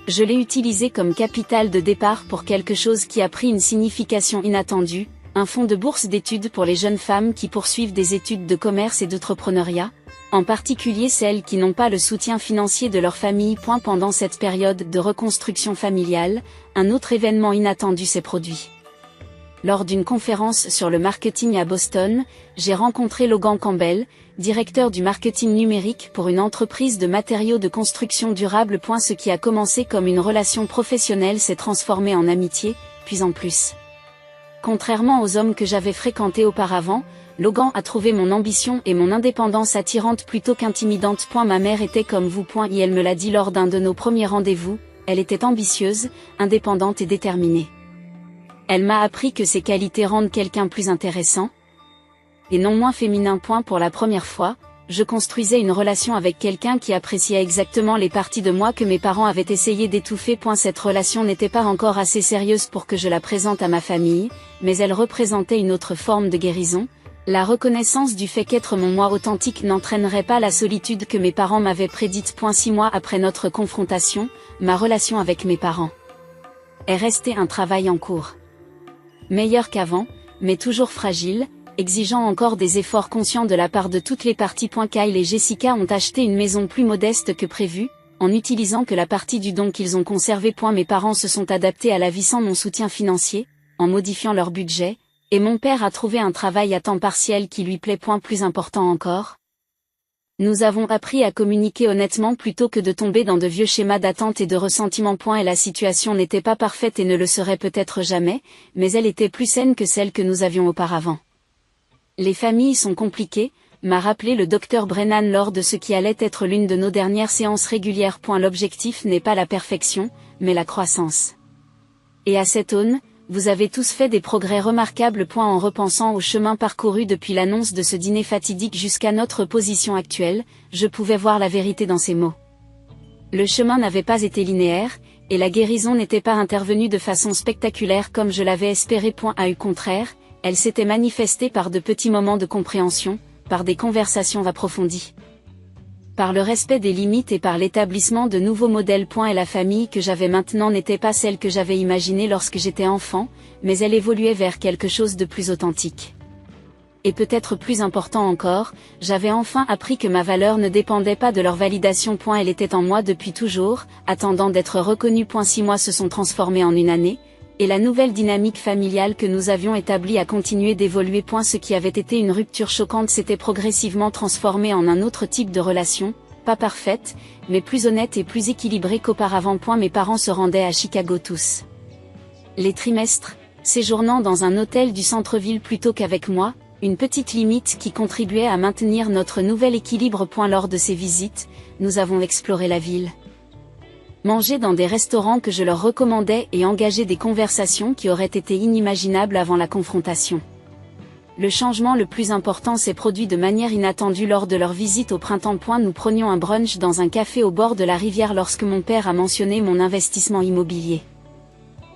Je l'ai utilisé comme capital de départ pour quelque chose qui a pris une signification inattendue, un fonds de bourse d'études pour les jeunes femmes qui poursuivent des études de commerce et d'entrepreneuriat, en particulier celles qui n'ont pas le soutien financier de leur famille. Pendant cette période de reconstruction familiale, un autre événement inattendu s'est produit. Lors d'une conférence sur le marketing à Boston, j'ai rencontré Logan Campbell, directeur du marketing numérique pour une entreprise de matériaux de construction durable. Ce qui a commencé comme une relation professionnelle s'est transformé en amitié, puis en plus. Contrairement aux hommes que j'avais fréquentés auparavant, Logan a trouvé mon ambition et mon indépendance attirante plutôt qu'intimidante. Ma mère était comme vous. Et elle me l'a dit lors d'un de nos premiers rendez-vous, elle était ambitieuse, indépendante et déterminée. Elle m'a appris que ces qualités rendent quelqu'un plus intéressant et non moins féminin. Pour la première fois, je construisais une relation avec quelqu'un qui appréciait exactement les parties de moi que mes parents avaient essayé d'étouffer. Cette relation n'était pas encore assez sérieuse pour que je la présente à ma famille, mais elle représentait une autre forme de guérison, la reconnaissance du fait qu'être mon moi authentique n'entraînerait pas la solitude que mes parents m'avaient prédite. 6 mois après notre confrontation, ma relation avec mes parents est restée un travail en cours. Meilleur qu'avant, mais toujours fragile, exigeant encore des efforts conscients de la part de toutes les parties. Kyle et Jessica ont acheté une maison plus modeste que prévu, en utilisant que la partie du don qu'ils ont conservé. Mes parents se sont adaptés à la vie sans mon soutien financier, en modifiant leur budget, et mon père a trouvé un travail à temps partiel qui lui plaît. Plus important encore. Nous avons appris à communiquer honnêtement plutôt que de tomber dans de vieux schémas d'attente et de ressentiment. Et la situation n'était pas parfaite et ne le serait peut-être jamais, mais elle était plus saine que celle que nous avions auparavant. Les familles sont compliquées, m'a rappelé le docteur Brennan lors de ce qui allait être l'une de nos dernières séances régulières. L'objectif n'est pas la perfection, mais la croissance. Et à cette aune, vous avez tous fait des progrès remarquables. En repensant au chemin parcouru depuis l'annonce de ce dîner fatidique jusqu'à notre position actuelle, je pouvais voir la vérité dans ces mots. Le chemin n'avait pas été linéaire, et la guérison n'était pas intervenue de façon spectaculaire comme je l'avais espéré. Au contraire, elle s'était manifestée par de petits moments de compréhension, par des conversations approfondies, par le respect des limites et par l'établissement de nouveaux modèles. Et la famille que j'avais maintenant n'était pas celle que j'avais imaginée lorsque j'étais enfant, mais elle évoluait vers quelque chose de plus authentique. Et peut-être plus important encore, j'avais enfin appris que ma valeur ne dépendait pas de leur validation. Elle était en moi depuis toujours, attendant d'être reconnue. 6 mois se sont transformés en une année, et la nouvelle dynamique familiale que nous avions établie a continué d'évoluer. Ce qui avait été une rupture choquante s'était progressivement transformé en un autre type de relation, pas parfaite, mais plus honnête et plus équilibrée qu'auparavant. Mes parents se rendaient à Chicago tous les trimestres, séjournant dans un hôtel du centre-ville plutôt qu'avec moi, une petite limite qui contribuait à maintenir notre nouvel équilibre. Lors de ces visites, nous avons exploré la ville, manger dans des restaurants que je leur recommandais et engager des conversations qui auraient été inimaginables avant la confrontation. Le changement le plus important s'est produit de manière inattendue lors de leur visite au printemps. Nous prenions un brunch dans un café au bord de la rivière lorsque mon père a mentionné mon investissement immobilier.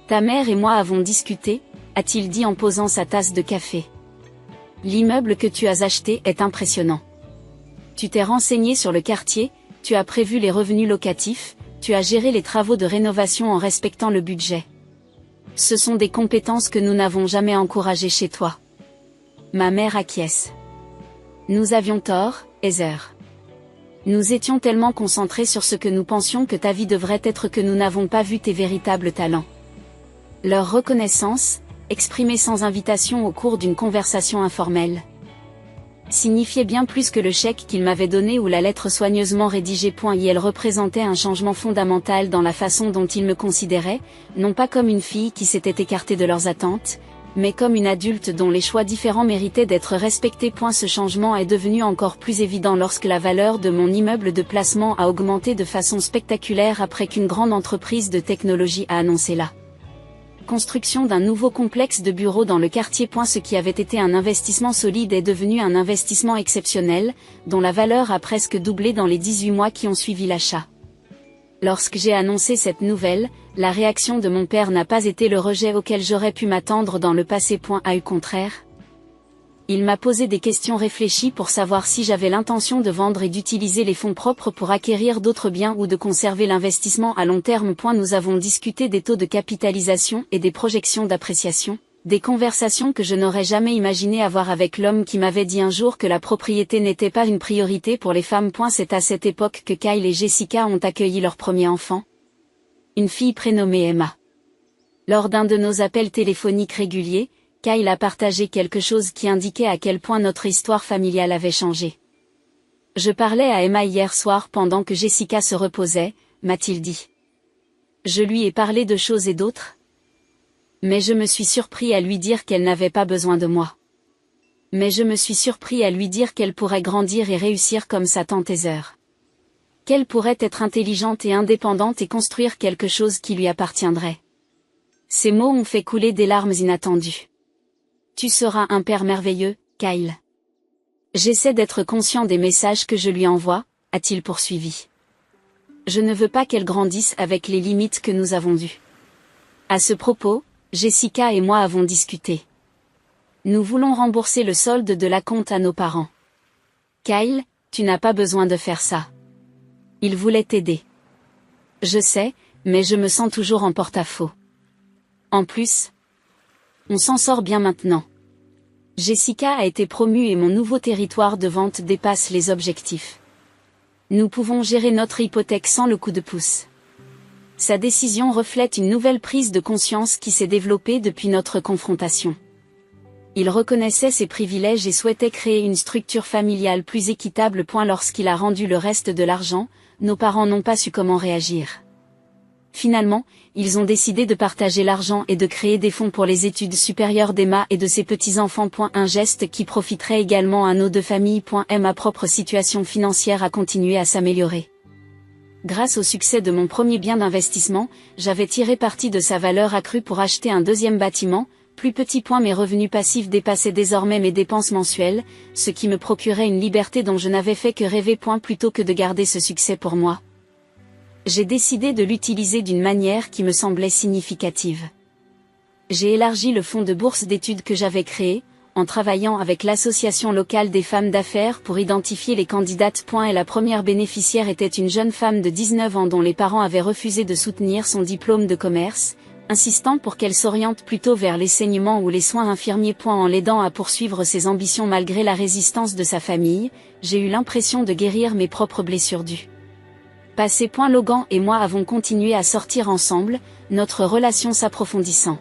Ta mère et moi avons discuté, a-t-il dit en posant sa tasse de café. L'immeuble que tu as acheté est impressionnant. Tu t'es renseigné sur le quartier, tu as prévu les revenus locatifs, tu as géré les travaux de rénovation en respectant le budget. Ce sont des compétences que nous n'avons jamais encouragées chez toi. Ma mère acquiesce. Nous avions tort, Heather. Nous étions tellement concentrés sur ce que nous pensions que ta vie devrait être que nous n'avons pas vu tes véritables talents. Leur reconnaissance, exprimée sans invitation au cours d'une conversation informelle, signifiait bien plus que le chèque qu'ils m'avaient donné ou la lettre soigneusement rédigée. Et elle représentait un changement fondamental dans la façon dont ils me considéraient, non pas comme une fille qui s'était écartée de leurs attentes, mais comme une adulte dont les choix différents méritaient d'être respectés. Ce changement est devenu encore plus évident lorsque la valeur de mon immeuble de placement a augmenté de façon spectaculaire après qu'une grande entreprise de technologie a annoncé la construction d'un nouveau complexe de bureaux dans le quartier. Ce qui avait été un investissement solide est devenu un investissement exceptionnel, dont la valeur a presque doublé dans les 18 mois qui ont suivi l'achat. Lorsque j'ai annoncé cette nouvelle, la réaction de mon père n'a pas été le rejet auquel j'aurais pu m'attendre dans le passé. Au contraire, il m'a posé des questions réfléchies pour savoir si j'avais l'intention de vendre et d'utiliser les fonds propres pour acquérir d'autres biens ou de conserver l'investissement à long terme. Nous avons discuté des taux de capitalisation et des projections d'appréciation, des conversations que je n'aurais jamais imaginé avoir avec l'homme qui m'avait dit un jour que la propriété n'était pas une priorité pour les femmes. C'est à cette époque que Kyle et Jessica ont accueilli leur premier enfant, une fille prénommée Emma. Lors d'un de nos appels téléphoniques réguliers, Kyle a partagé quelque chose qui indiquait à quel point notre histoire familiale avait changé. Je parlais à Emma hier soir pendant que Jessica se reposait, m'a-t-il dit. Je lui ai parlé de choses et d'autres. Mais je me suis surpris à lui dire qu'elle n'avait pas besoin de moi. Mais je me suis surpris à lui dire qu'elle pourrait grandir et réussir comme sa tante Heather. Qu'elle pourrait être intelligente et indépendante et construire quelque chose qui lui appartiendrait. Ces mots ont fait couler des larmes inattendues. Tu seras un père merveilleux, Kyle. J'essaie d'être conscient des messages que je lui envoie, a-t-il poursuivi. Je ne veux pas qu'elle grandisse avec les limites que nous avons dues. À ce propos, Jessica et moi avons discuté. Nous voulons rembourser le solde de l'acompte à nos parents. Kyle, tu n'as pas besoin de faire ça. Il voulait t'aider. Je sais, mais je me sens toujours en porte-à-faux. En plus, on s'en sort bien maintenant. Jessica a été promue et mon nouveau territoire de vente dépasse les objectifs. Nous pouvons gérer notre hypothèque sans le coup de pouce. Sa décision reflète une nouvelle prise de conscience qui s'est développée depuis notre confrontation. Il reconnaissait ses privilèges et souhaitait créer une structure familiale plus équitable. Lorsqu'il a rendu le reste de l'argent, nos parents n'ont pas su comment réagir. Finalement, ils ont décidé de partager l'argent et de créer des fonds pour les études supérieures d'Emma et de ses petits-enfants. Un geste qui profiterait également à nos deux familles. Ma propre situation financière a continué à s'améliorer. Grâce au succès de mon premier bien d'investissement, j'avais tiré parti de sa valeur accrue pour acheter un deuxième bâtiment, plus petit. Mes revenus passifs dépassaient désormais mes dépenses mensuelles, ce qui me procurait une liberté dont je n'avais fait que rêver. Plutôt que de garder ce succès pour moi, j'ai décidé de l'utiliser d'une manière qui me semblait significative. J'ai élargi le fonds de bourse d'études que j'avais créé, en travaillant avec l'association locale des femmes d'affaires pour identifier les candidates. Et la première bénéficiaire était une jeune femme de 19 ans dont les parents avaient refusé de soutenir son diplôme de commerce, insistant pour qu'elle s'oriente plutôt vers l'enseignement ou les soins infirmiers. En l'aidant à poursuivre ses ambitions malgré la résistance de sa famille, j'ai eu l'impression de guérir mes propres blessures du passé. Logan et moi avons continué à sortir ensemble, notre relation s'approfondissant.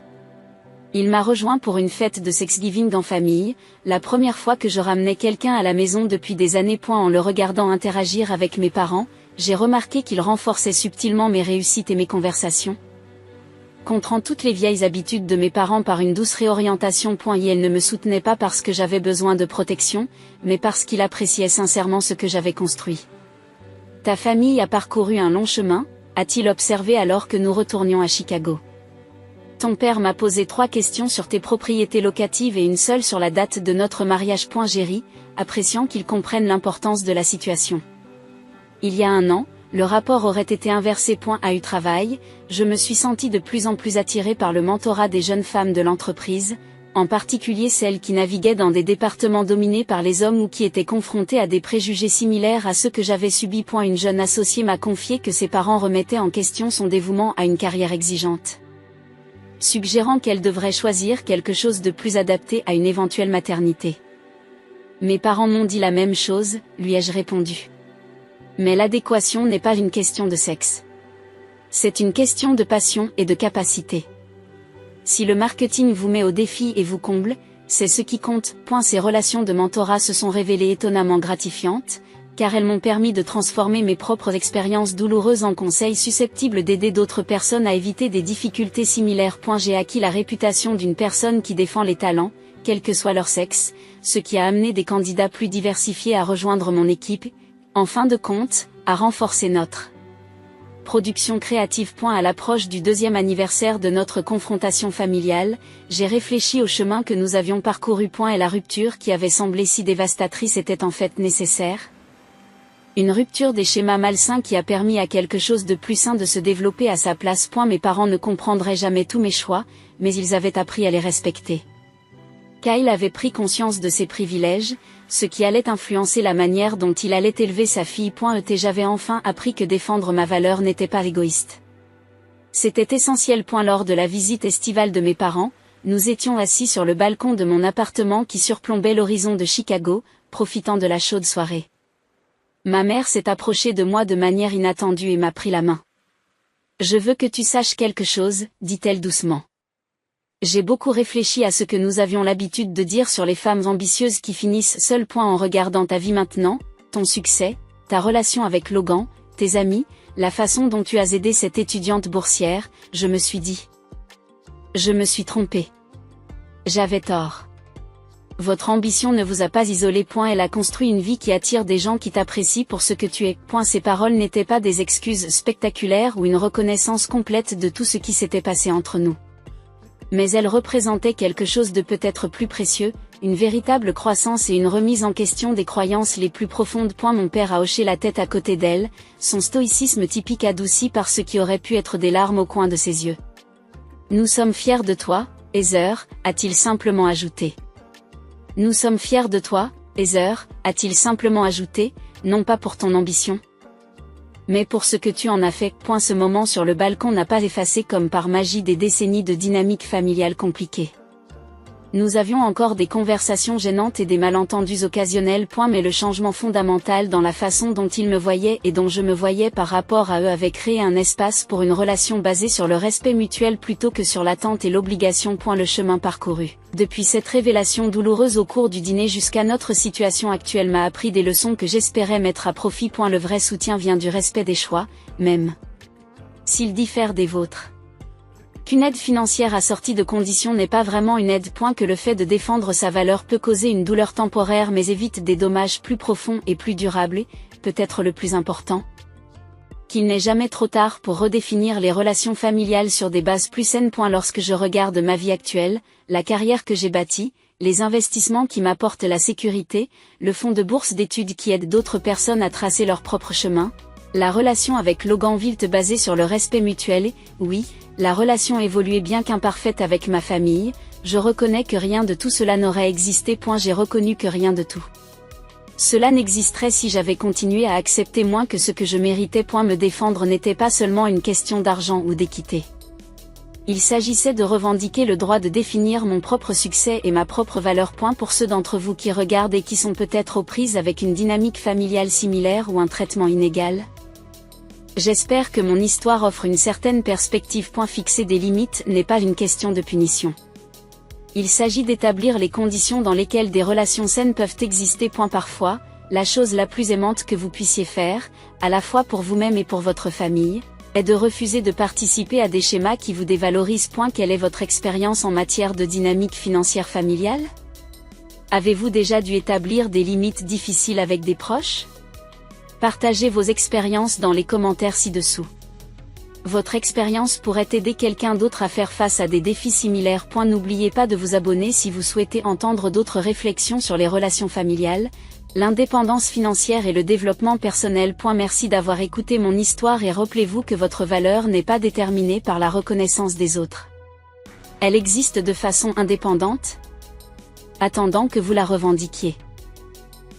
Il m'a rejoint pour une fête de Thanksgiving en famille, la première fois que je ramenais quelqu'un à la maison depuis des années. En le regardant interagir avec mes parents, j'ai remarqué qu'il renforçait subtilement mes réussites et mes conversations. Contrant toutes les vieilles habitudes de mes parents par une douce réorientation. Il ne me soutenait pas parce que j'avais besoin de protection, mais parce qu'il appréciait sincèrement ce que j'avais construit. Ta famille a parcouru un long chemin, a-t-il observé alors que nous retournions à Chicago. Ton père m'a posé 3 questions sur tes propriétés locatives et une seule sur la date de notre mariage. J'ai ri, appréciant qu'il comprenne l'importance de la situation. Il y a 1 an, le rapport aurait été inversé. À eu travail, je me suis sentie de plus en plus attirée par le mentorat des jeunes femmes de l'entreprise, en particulier celles qui naviguaient dans des départements dominés par les hommes ou qui étaient confrontées à des préjugés similaires à ceux que j'avais subis. Une jeune associée m'a confié que ses parents remettaient en question son dévouement à une carrière exigeante, suggérant qu'elle devrait choisir quelque chose de plus adapté à une éventuelle maternité. Mes parents m'ont dit la même chose, lui ai-je répondu. Mais l'adéquation n'est pas une question de sexe. C'est une question de passion et de capacité. Si le marketing vous met au défi et vous comble, c'est ce qui compte. Ces relations de mentorat se sont révélées étonnamment gratifiantes, car elles m'ont permis de transformer mes propres expériences douloureuses en conseils susceptibles d'aider d'autres personnes à éviter des difficultés similaires. J'ai acquis la réputation d'une personne qui défend les talents, quel que soit leur sexe, ce qui a amené des candidats plus diversifiés à rejoindre mon équipe, en fin de compte, à renforcer notre production créative. À l'approche du 2e anniversaire de notre confrontation familiale, j'ai réfléchi au chemin que nous avions parcouru. Et la rupture qui avait semblé si dévastatrice était en fait nécessaire. Une rupture des schémas malsains qui a permis à quelque chose de plus sain de se développer à sa place. Mes parents ne comprendraient jamais tous mes choix, mais ils avaient appris à les respecter. Kyle avait pris conscience de ses privilèges, ce qui allait influencer la manière dont il allait élever sa fille. J'avais enfin appris que défendre ma valeur n'était pas égoïste. C'était essentiel. Lors de la visite estivale de mes parents, nous étions assis sur le balcon de mon appartement qui surplombait l'horizon de Chicago, profitant de la chaude soirée. Ma mère s'est approchée de moi de manière inattendue et m'a pris la main. « Je veux que tu saches quelque chose, dit-elle doucement. J'ai beaucoup réfléchi à ce que nous avions l'habitude de dire sur les femmes ambitieuses qui finissent seules. En regardant ta vie maintenant, ton succès, ta relation avec Logan, tes amis, la façon dont tu as aidé cette étudiante boursière, je me suis dit. Je me suis trompée. J'avais tort. Votre ambition ne vous a pas isolé. Elle a construit une vie qui attire des gens qui t'apprécient pour ce que tu es. Ces paroles n'étaient pas des excuses spectaculaires ou une reconnaissance complète de tout ce qui s'était passé entre nous. Mais elles représentaient quelque chose de peut-être plus précieux, une véritable croissance et une remise en question des croyances les plus profondes. Mon père a hoché la tête à côté d'elle, son stoïcisme typique adouci par ce qui aurait pu être des larmes au coin de ses yeux. Nous sommes fiers de toi, Heather, a-t-il simplement ajouté. Nous sommes fiers de toi, Heather, a-t-il simplement ajouté, non pas pour ton ambition, mais pour ce que tu en as fait. Ce moment sur le balcon n'a pas effacé comme par magie des décennies de dynamique familiale compliquée. Nous avions encore des conversations gênantes et des malentendus occasionnels. Mais le changement fondamental dans la façon dont ils me voyaient et dont je me voyais par rapport à eux avait créé un espace pour une relation basée sur le respect mutuel plutôt que sur l'attente et l'obligation. Le chemin parcouru, depuis cette révélation douloureuse au cours du dîner jusqu'à notre situation actuelle, m'a appris des leçons que j'espérais mettre à profit. Le vrai soutien vient du respect des choix, même s'ils diffèrent des vôtres. Qu'une aide financière assortie de conditions n'est pas vraiment une aide. Que le fait de défendre sa valeur peut causer une douleur temporaire mais évite des dommages plus profonds et plus durables et, peut-être le plus important, qu'il n'est jamais trop tard pour redéfinir les relations familiales sur des bases plus saines. Lorsque je regarde ma vie actuelle, la carrière que j'ai bâtie, les investissements qui m'apportent la sécurité, le fonds de bourse d'études qui aide d'autres personnes à tracer leur propre chemin, la relation avec Logan Wilt basée sur le respect mutuel et, oui, la relation évoluait bien qu'imparfaite avec ma famille, je reconnais que rien de tout cela n'aurait existé. J'ai reconnu que rien de tout cela n'existerait si j'avais continué à accepter moins que ce que je méritais. Me défendre n'était pas seulement une question d'argent ou d'équité. Il s'agissait de revendiquer le droit de définir mon propre succès et ma propre valeur. Pour ceux d'entre vous qui regardent et qui sont peut-être aux prises avec une dynamique familiale similaire ou un traitement inégal, j'espère que mon histoire offre une certaine perspective. Fixer des limites n'est pas une question de punition. Il s'agit d'établir les conditions dans lesquelles des relations saines peuvent exister. Parfois, la chose la plus aimante que vous puissiez faire, à la fois pour vous-même et pour votre famille, est de refuser de participer à des schémas qui vous dévalorisent. Quelle est votre expérience en matière de dynamique financière familiale? Avez-vous déjà dû établir des limites difficiles avec des proches? Partagez vos expériences dans les commentaires ci-dessous. Votre expérience pourrait aider quelqu'un d'autre à faire face à des défis similaires. N'oubliez pas de vous abonner si vous souhaitez entendre d'autres réflexions sur les relations familiales, l'indépendance financière et le développement personnel. Merci d'avoir écouté mon histoire et rappelez-vous que votre valeur n'est pas déterminée par la reconnaissance des autres. Elle existe de façon indépendante, attendant que vous la revendiquiez.